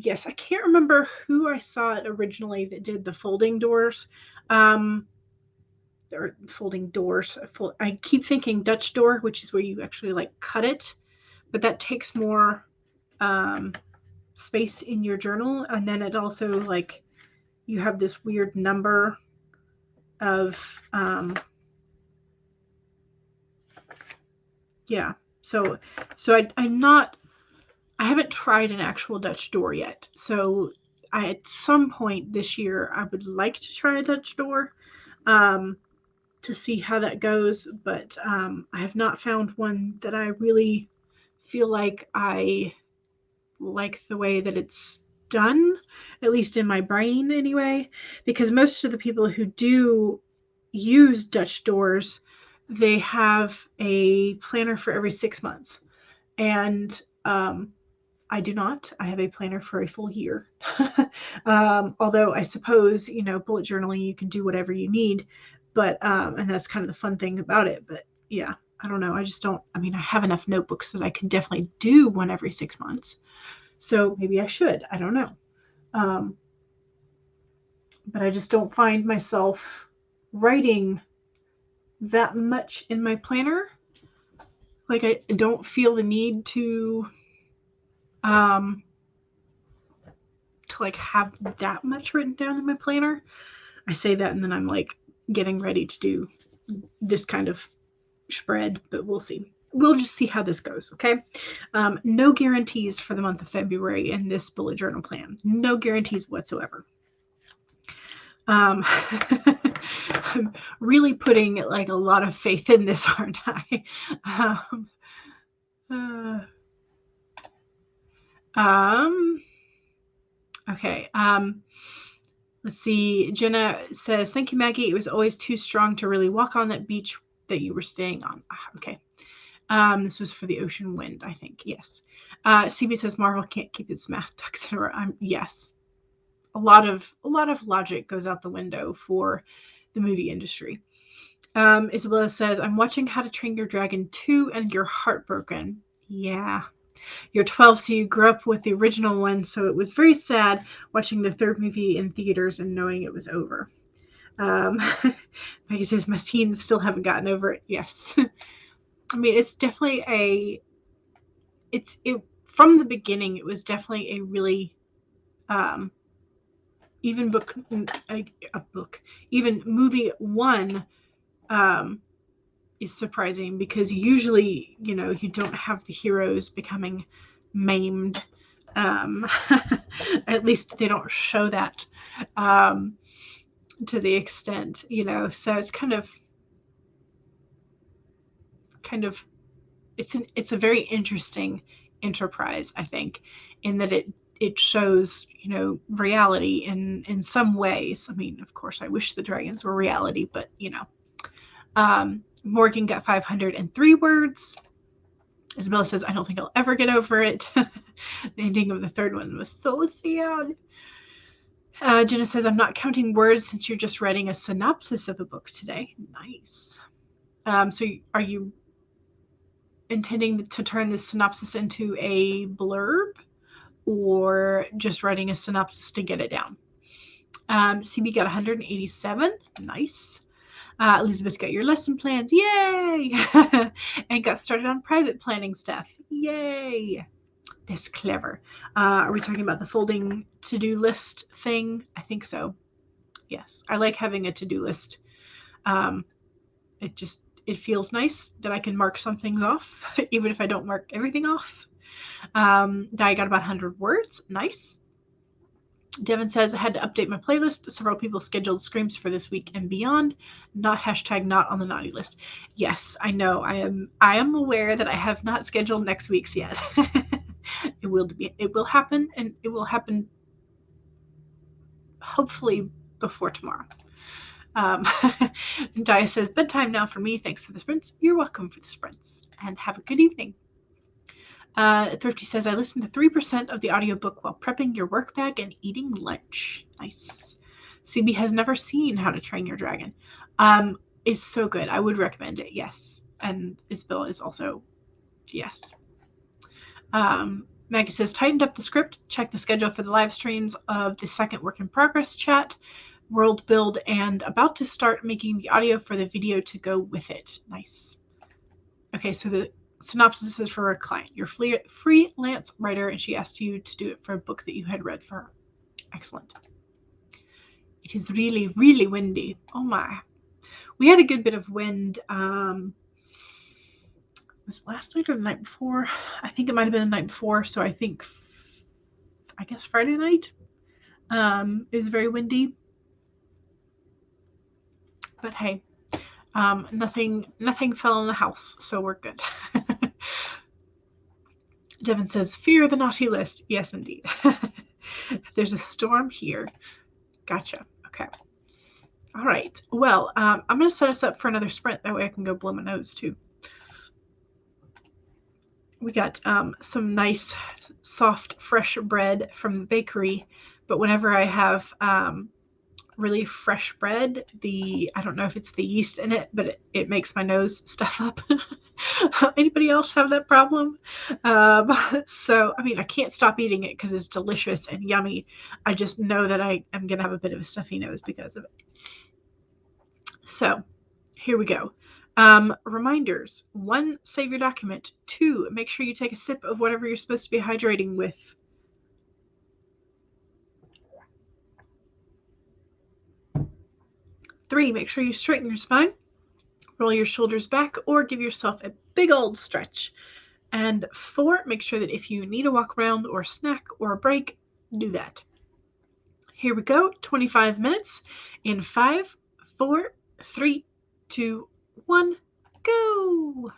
yes, I can't remember who I saw it originally that did the folding doors. Or folding doors. I keep thinking Dutch door, which is where you actually like cut it, but that takes more space in your journal, and then it also like you have this weird number of yeah. So I haven't tried an actual Dutch door yet. So at some point this year, I would like to try a Dutch door to see how that goes. But I have not found one that I really feel like I like the way that it's done, at least in my brain anyway. Because most of the people who do use Dutch doors, they have a planner for every 6 months. And I do not. I have a planner for a full year. Although I suppose, bullet journaling, you can do whatever you need. But, and that's kind of the fun thing about it. But yeah, I don't know. I have enough notebooks that I can definitely do one every 6 months. So maybe I should. I don't know. But I just don't find myself writing that much in my planner. Like, I don't feel the need to like have that much written down in my planner. I say that and then I'm like getting ready to do this kind of spread, but we'll see. We'll just see how this goes, okay? No guarantees for the month of February in this bullet journal plan. No guarantees whatsoever. I'm really putting like a lot of faith in this, aren't I? Okay. Let's see. Jenna says, "Thank you, Maggie. It was always too strong to really walk on that beach that you were staying on." Okay. This was for the ocean wind, I think. Yes. CB says, "Marvel can't keep its math ducks in a row." Yes. A lot of logic goes out the window for the movie industry. Isabella says, "I'm watching How to Train Your Dragon 2 and you're heartbroken." Yeah. You're 12, so you grew up with the original one, so it was very sad watching the third movie in theaters and knowing it was over. Maggie says, "My teens still haven't gotten over it." Yes. I mean, it's definitely from the beginning, it was definitely a really, even movie one, is surprising because usually, you don't have the heroes becoming maimed. At least they don't show that to the extent, so it's kind of it's a very interesting enterprise, I think, in that it shows, reality in some ways. I mean, of course, I wish the dragons were reality, but Morgan got 503 words. Isabella says, I don't think I'll ever get over it. The ending of the third one was so sad. Jenna says, I'm not counting words since you're just writing a synopsis of a book today. Nice. So are you intending to turn this synopsis into a blurb or just writing a synopsis to get it down? CB got 187. Nice. Elizabeth got your lesson plans. Yay! And got started on private planning stuff. Yay! That's clever. Are we talking about the folding to-do list thing? I think so. Yes. I like having a to-do list. It feels nice that I can mark some things off, even if I don't mark everything off. Di got about 100 words. Nice. Devin says, I had to update my playlist. Several people scheduled screams for this week and beyond. Not on the naughty list. Yes, I know. I am aware that I have not scheduled next week's yet. It will happen, and it will happen hopefully before tomorrow. Dia says, bedtime now for me. Thanks for the sprints. You're welcome for the sprints. And have a good evening. Thrifty says, I listened to 3% of the audiobook while prepping your work bag and eating lunch. Nice. CB has never seen How to Train Your Dragon. It's so good. I would recommend it, yes. And Isabel is also, yes. Maggie says, tightened up the script, check the schedule for the live streams of the second work in progress chat, world build, and about to start making the audio for the video to go with it. Nice. Okay, so the synopsis is for a client. You're a freelance writer, and she asked you to do it for a book that you had read for her. Excellent. It is really, really windy. Oh my. We had a good bit of wind. Was it last night or the night before? I think it might have been the night before. So I guess Friday night. It was very windy. But hey, nothing fell in the house, so we're good. Devin says, fear the naughty list. Yes, indeed. There's a storm here. Gotcha. Okay. All right. Well, I'm going to set us up for another sprint. That way I can go blow my nose, too. We got some nice, soft, fresh bread from the bakery. But whenever I have really fresh bread, I don't know if it's the yeast in it, but it makes my nose stuff up. Anybody else have that problem? So, I mean, I can't stop eating it because it's delicious and yummy. I just know that I am going to have a bit of a stuffy nose because of it. So, here we go. Reminders. 1, save your document. 2, make sure you take a sip of whatever you're supposed to be hydrating with. 3, make sure you straighten your spine, roll your shoulders back, or give yourself a big old stretch. And 4, make sure that if you need a walk around or a snack or a break, do that. Here we go, 25 minutes in 5, 4, 3, 2, 1, go!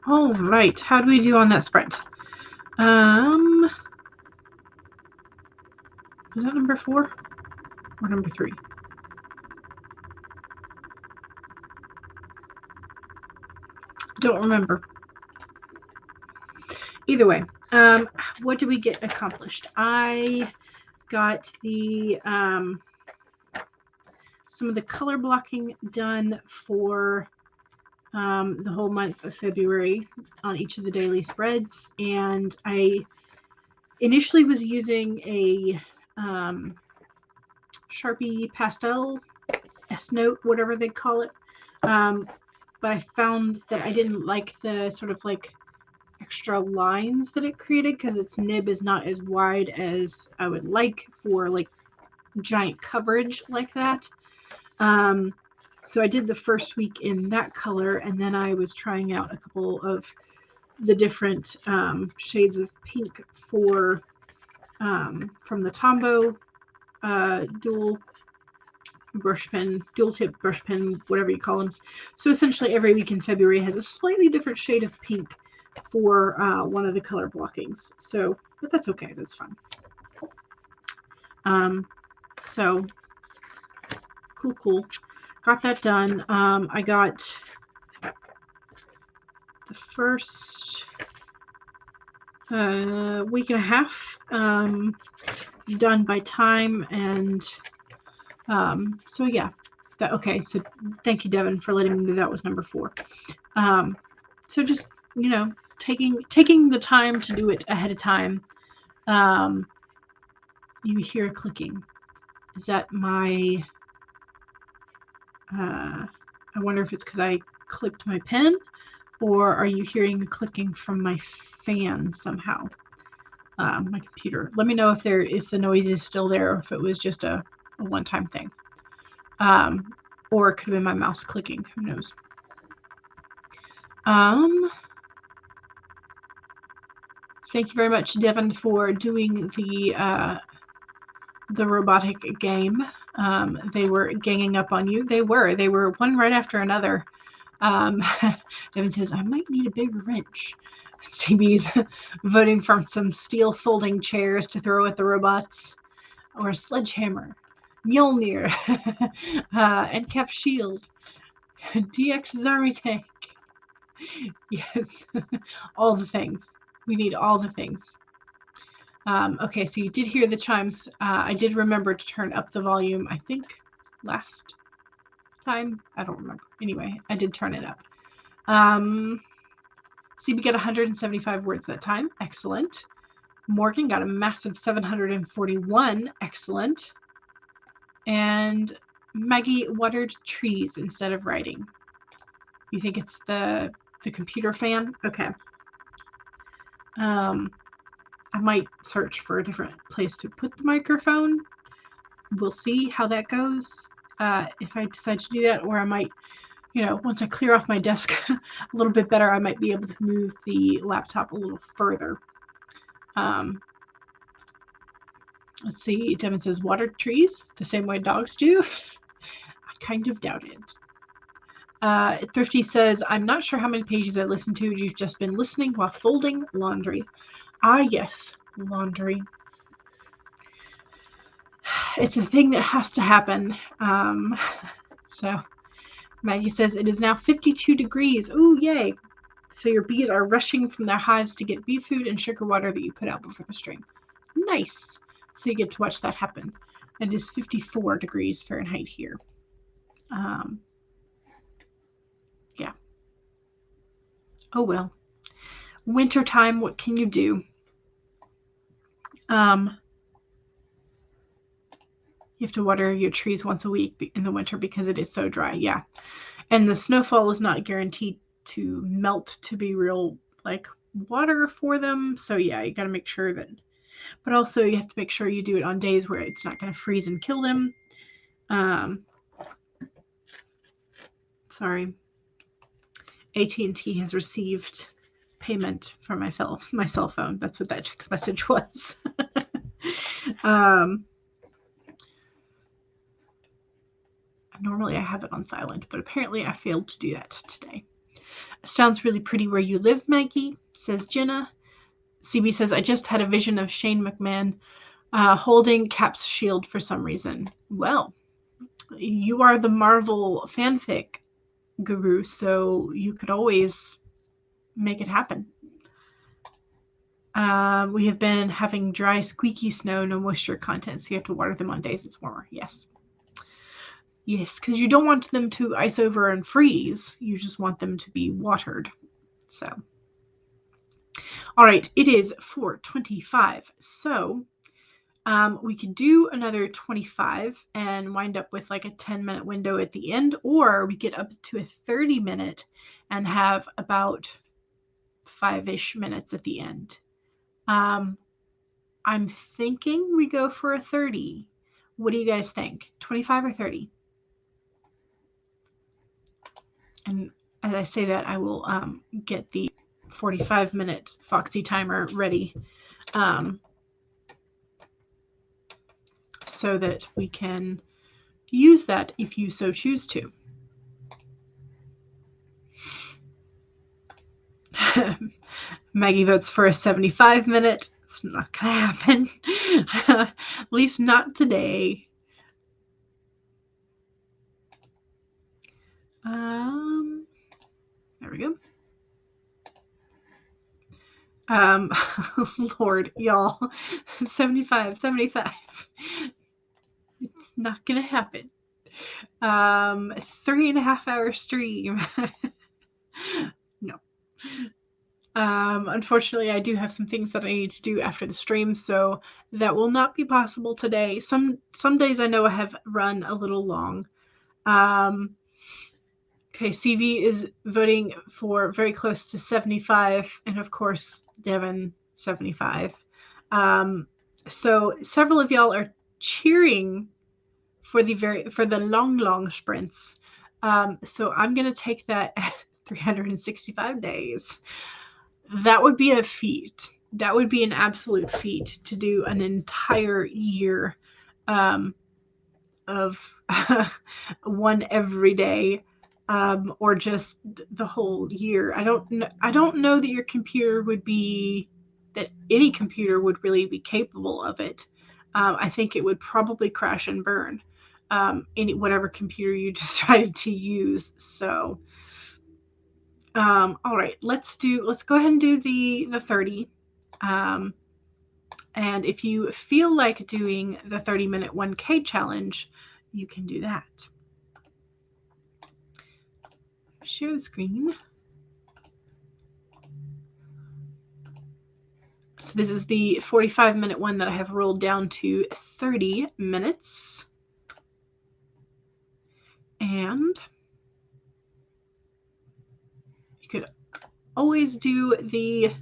All right. How do we do on that sprint? Was that number 4 or number 3? Don't remember. Either way, what did we get accomplished? I got the some of the color blocking done for the whole month of February on each of the daily spreads, and I initially was using a Sharpie pastel, S-Note, whatever they call it, but I found that I didn't like the sort of like extra lines that it created because its nib is not as wide as I would like for like giant coverage like that. So I did the first week in that color, and then I was trying out a couple of the different shades of pink for from the Tombow dual tip brush pen, whatever you call them. So essentially every week in February has a slightly different shade of pink for one of the color blockings. So, but that's okay, that's fine. So cool. Got that done. I got the first week and a half done by time, and so yeah, that okay. So thank you, Devin, for letting me know that was number 4. So just taking the time to do it ahead of time. You hear clicking. Is that my? I wonder if it's because I clicked my pen, or are you hearing the clicking from my fan somehow? My computer. Let me know if the noise is still there, or if it was just a one-time thing. Or it could have been my mouse clicking. Who knows? Thank you very much, Devin, for doing the robotic game. They were ganging up on you. They were one right after another. Devin says, I might need a bigger wrench. CB's voting for some steel folding chairs to throw at the robots, or a sledgehammer. Mjolnir, NCAP shield, DX's army tank. Yes, all the things. We need all the things. Okay, so you did hear the chimes. I did remember to turn up the volume, I think, last time. I don't remember. Anyway, I did turn it up. CB got 175 words that time. Excellent. Morgan got a massive 741. Excellent. And Maggie watered trees instead of writing. You think it's the computer fan? Okay. I might search for a different place to put the microphone. We'll see how that goes. If I decide to do that, or I might, once I clear off my desk a little bit better, I might be able to move the laptop a little further. Let's see. Devin says, water trees the same way dogs do. I kind of doubt it. Thrifty says, I'm not sure how many pages I listened to. You've just been listening while folding laundry. Ah, yes, laundry. It's a thing that has to happen. So Maggie says, it is now 52 degrees. Ooh, yay. So your bees are rushing from their hives to get bee food and sugar water that you put out before the stream. Nice. So you get to watch that happen. It is 54 degrees Fahrenheit here. Yeah. Oh, well. Wintertime, what can you do? You have to water your trees once a week in the winter because it is so dry. Yeah. And the snowfall is not guaranteed to melt to be real, like, water for them. So, yeah, you got to make sure that. But also, you have to make sure you do it on days where it's not going to freeze and kill them. Sorry. AT&T has received payment for my cell phone. That's what that text message was. Normally I have it on silent, but apparently I failed to do that today. Sounds really pretty where you live, Maggie, says Jenna. CB says, I just had a vision of Shane McMahon holding Cap's shield for some reason. Well, you are the Marvel fanfic guru, so you could always make it happen. We have been having dry, squeaky snow, no moisture content, so you have to water them on days it's warmer. Yes. Yes, because you don't want them to ice over and freeze. You just want them to be watered. So, all right, it is 4:25. So, we could do another 25 and wind up with like a 10-minute window at the end, or we get up to a 30-minute and have about 5-ish minutes at the end. I'm thinking we go for a 30. What do you guys think? 25 or 30? And as I say that, I will get the 45-minute Foxy timer ready so that we can use that if you so choose to. Maggie votes for a 75-minute. It's not going to happen. At least not today. There we go. Lord, y'all. 75. It's not going to happen. 3.5-hour stream. No. Unfortunately, I do have some things that I need to do after the stream, so that will not be possible today. Some days I know I have run a little long. Okay, CV is voting for very close to 75, and of course, Devin 75. So several of y'all are cheering for the long sprints. So I'm gonna take that at 365 days. That would be a feat. That would be an absolute feat to do an entire year of one every day, or just the whole year. I don't know that your computer would be, that any computer would really be capable of it. I think it would probably crash and burn, whatever computer you decided to use. So, all right, let's go ahead and do the 30. And if you feel like doing the 30-minute 1K challenge, you can do that. Share the screen. So this is the 45-minute one that I have rolled down to 30 minutes. And you could always do the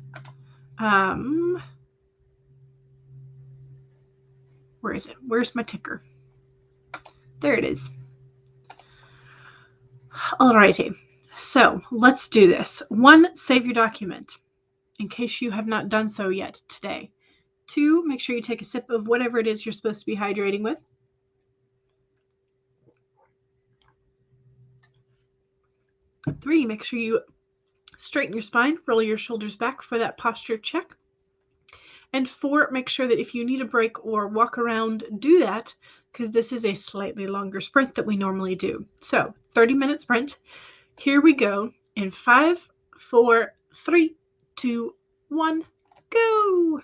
where is it? Where's my ticker? There it is. Alrighty. So let's do this. 1, save your document in case you have not done so yet today. 2, make sure you take a sip of whatever it is you're supposed to be hydrating with. 3, make sure you straighten your spine, roll your shoulders back for that posture check. And 4, make sure that if you need a break or walk around, do that, because this is a slightly longer sprint that we normally do. So 30-minute sprint. Here we go in 5, 4, 3, 2, 1, go.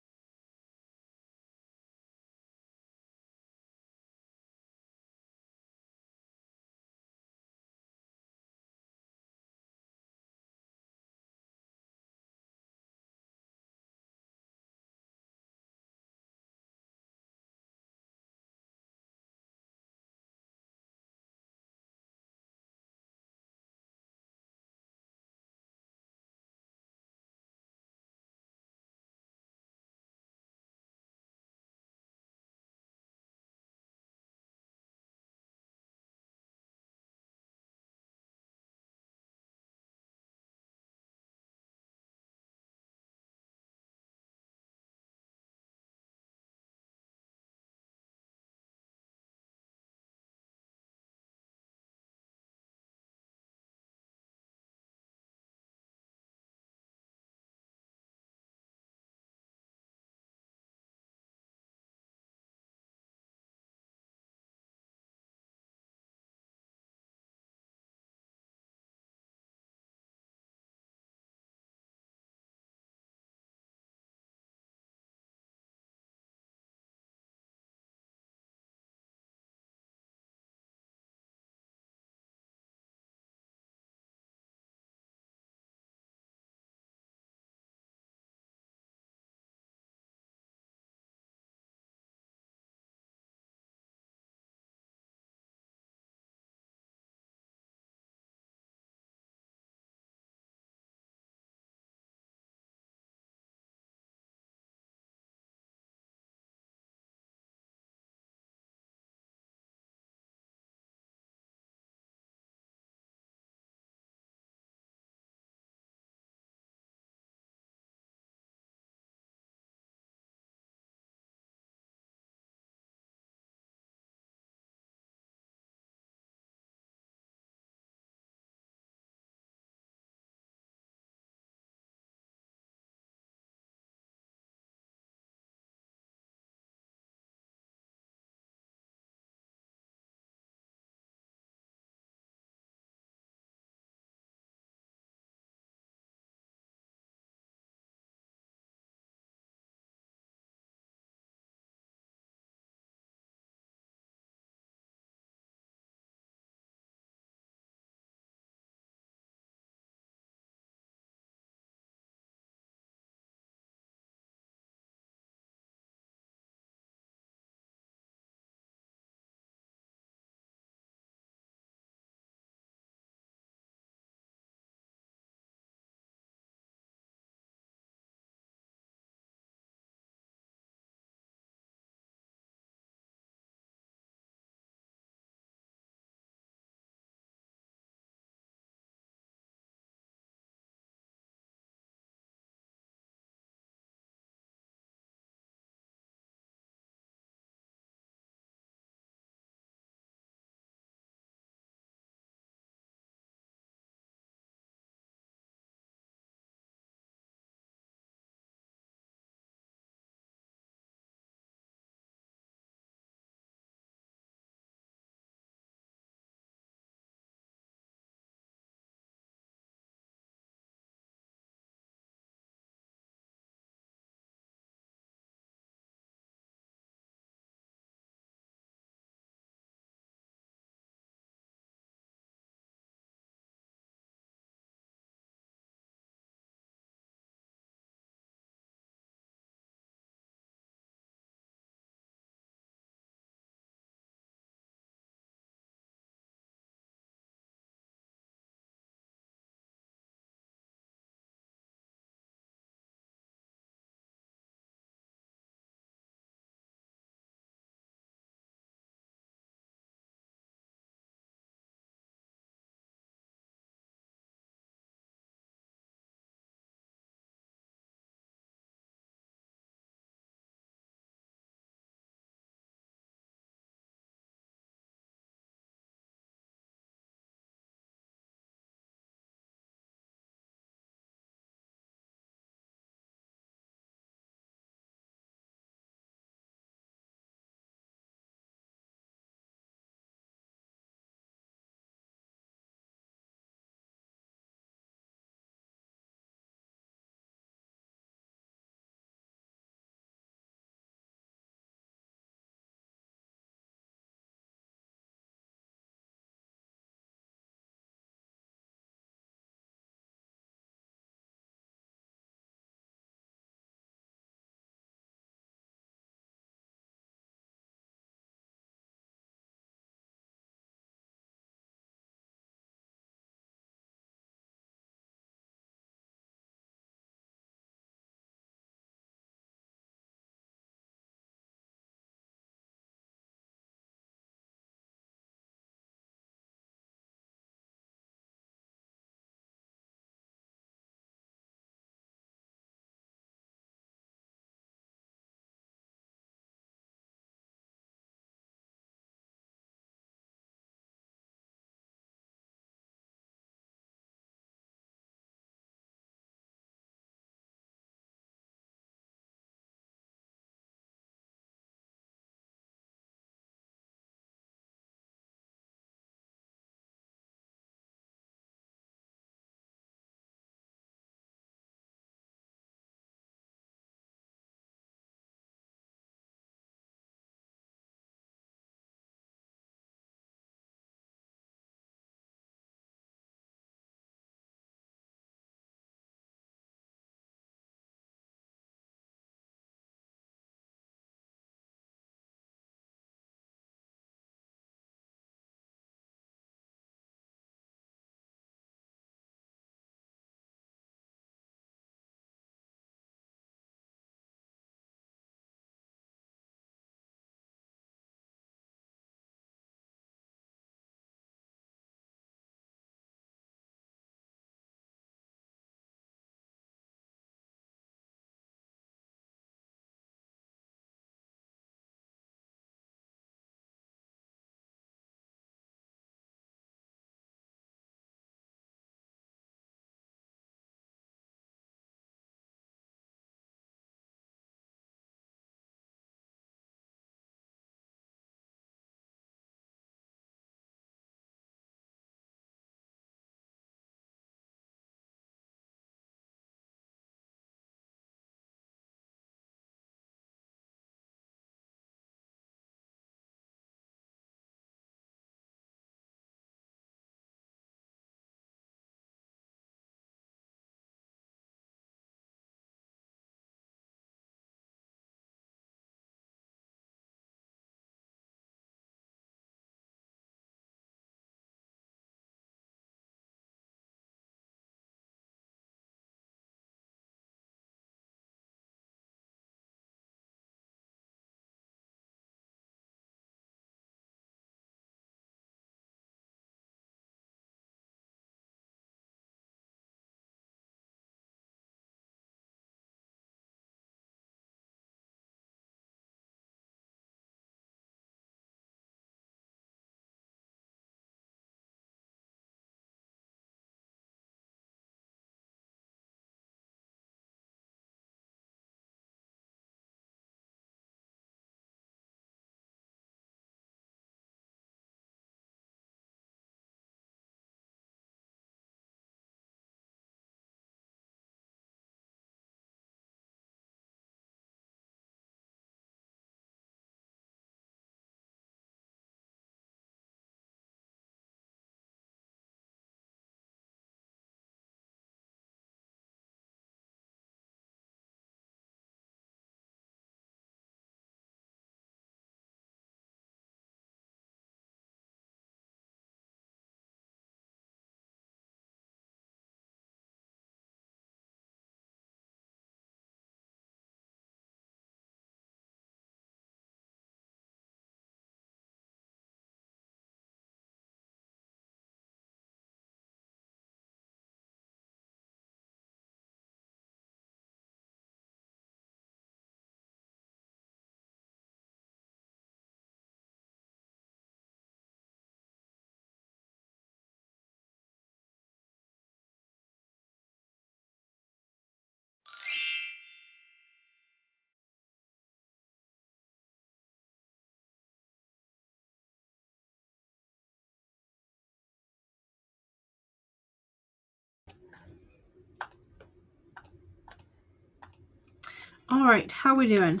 All right, how we doing?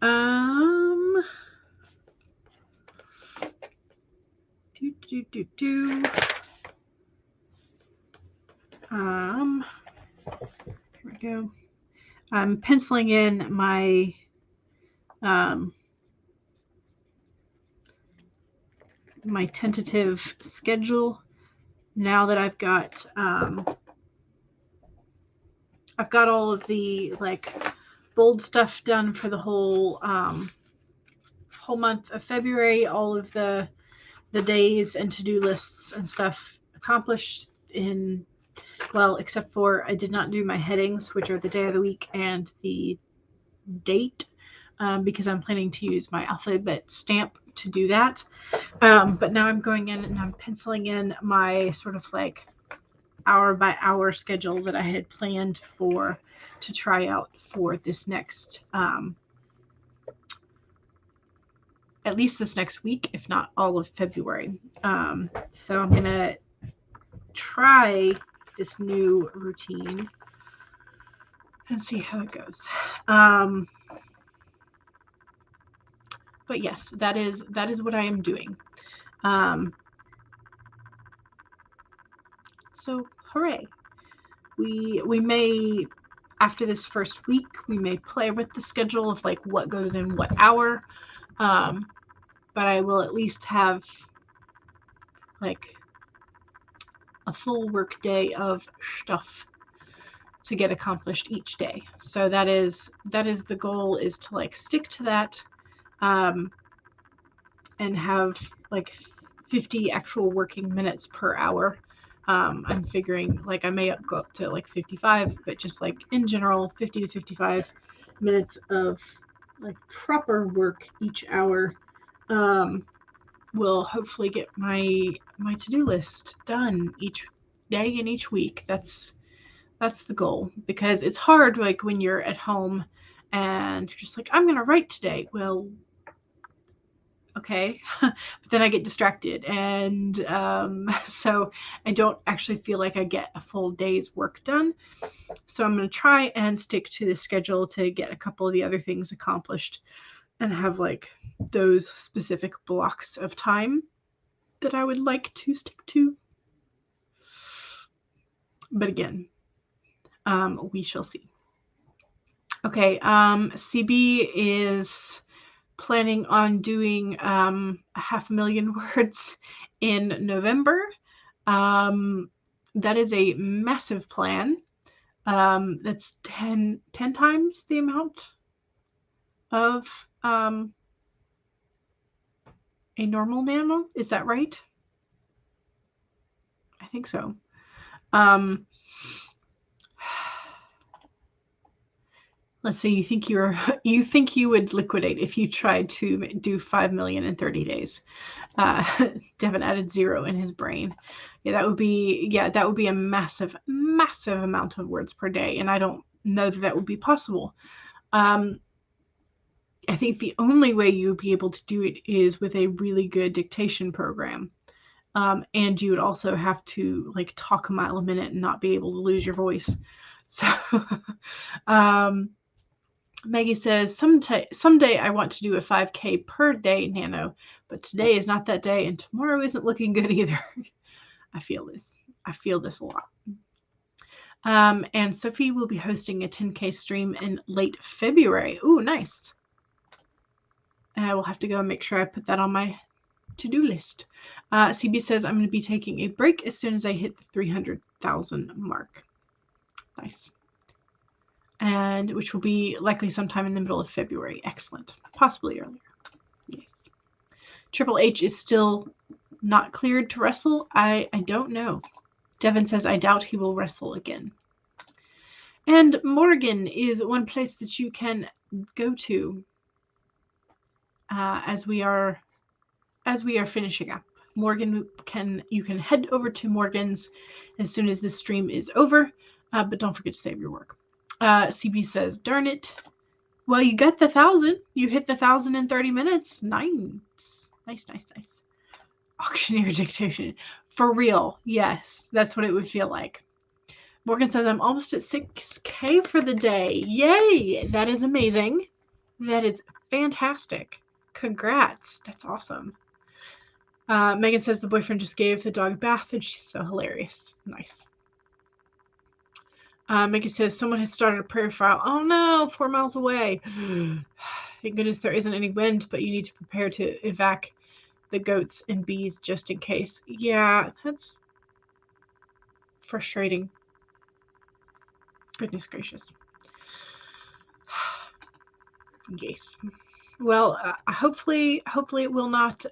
Here we go. I'm penciling in my my tentative schedule now that I've got all of the like bold stuff done for the whole month of February, all of the days and to-do lists and stuff accomplished in, well, except for I did not do my headings, which are the day of the week and the date, because I'm planning to use my alphabet stamp to do that. But now I'm going in and I'm penciling in my sort of like hour by hour schedule that I had planned to try out for this next, at least this next week, if not all of February. So I'm going to try this new routine and see how it goes. But yes, that is what I am doing. So hooray. We may, after this first week, we may play with the schedule of like what goes in what hour. But I will at least have like a full work day of stuff to get accomplished each day. So that is the goal, is to like stick to that, and have like 50 actual working minutes per hour. I'm figuring like I may go up to like 55, but just like in general, 50 to 55 minutes of like proper work each hour will hopefully get my to-do list done each day and each week. That's the goal, because it's hard like when you're at home and you're just like, I'm gonna write today. Well, okay, but then I get distracted, and so I don't actually feel like I get a full day's work done. So I'm going to try and stick to the schedule to get a couple of the other things accomplished and have like those specific blocks of time that I would like to stick to. But again, we shall see. Okay, CB is planning on doing 500,000 words in November. That is a massive plan. That's 10 times the amount of a normal nano. Is that right? I think so. Let's say you think you would liquidate if you tried to do 5 million in 30 days. Devin added 0 in his brain. Yeah, that would be a massive amount of words per day, and I don't know that would be possible. I think the only way you would be able to do it is with a really good dictation program. And you would also have to like talk a mile a minute and not be able to lose your voice. So Maggie says, someday I want to do a 5K per day nano, but today is not that day, and tomorrow isn't looking good either. I feel this a lot. And Sophie will be hosting a 10K stream in late February. Ooh, nice. And I will have to go and make sure I put that on my to-do list. CB says, I'm going to be taking a break as soon as I hit the 300,000 mark. Nice. And which will be likely sometime in the middle of February. Excellent. Possibly earlier. Yes. Triple H is still not cleared to wrestle. I don't know. Devin says, I doubt he will wrestle again. And Morgan is one place that you can go to as we are finishing up. Morgan, you can head over to Morgan's as soon as this stream is over, but don't forget to save your work. CB says, darn it. Well, you got the 1,000. You hit the 1,000 in 30 minutes. Nice. Auctioneer dictation. For real. Yes, that's what it would feel like. Morgan says, I'm almost at 6K for the day. Yay! That is amazing. That is fantastic. Congrats. That's awesome. Megan says the boyfriend just gave the dog a bath and she's so hilarious. Nice. Megan says someone has started a prayer file. Oh no, 4 miles away. Thank goodness there isn't any wind, but you need to prepare to evac the goats and bees just in case. Yeah, that's frustrating. Goodness gracious. Yes. Well, hopefully it will not.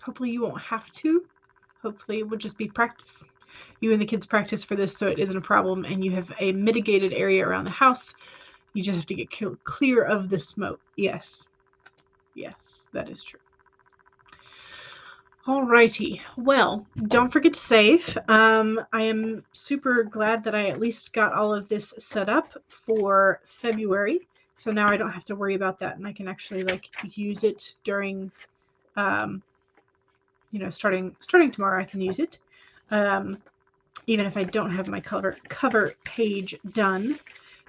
Hopefully you won't have to. Hopefully it will just be practice. You and the kids practice for this so it isn't a problem, and you have a mitigated area around the house. You just have to get clear of the smoke. Yes. Yes, that is true. Alrighty. Well, don't forget to save. I am super glad that I at least got all of this set up for February. So now I don't have to worry about that, and I can actually like use it during, you know, starting tomorrow. I can use it, even if I don't have my cover page done.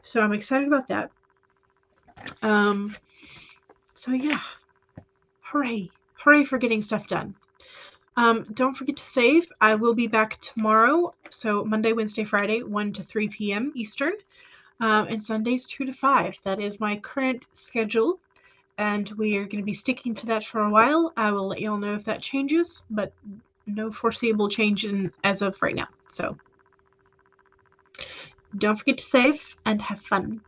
So I'm excited about that. So yeah, hooray for getting stuff done. Don't forget to save. I will be back tomorrow. So Monday, Wednesday, Friday, 1 to 3 p.m. Eastern. And Sundays, 2 to 5. That is my current schedule. And we are going to be sticking to that for a while. I will let you all know if that changes, but no foreseeable change as of right now. So don't forget to save and have fun.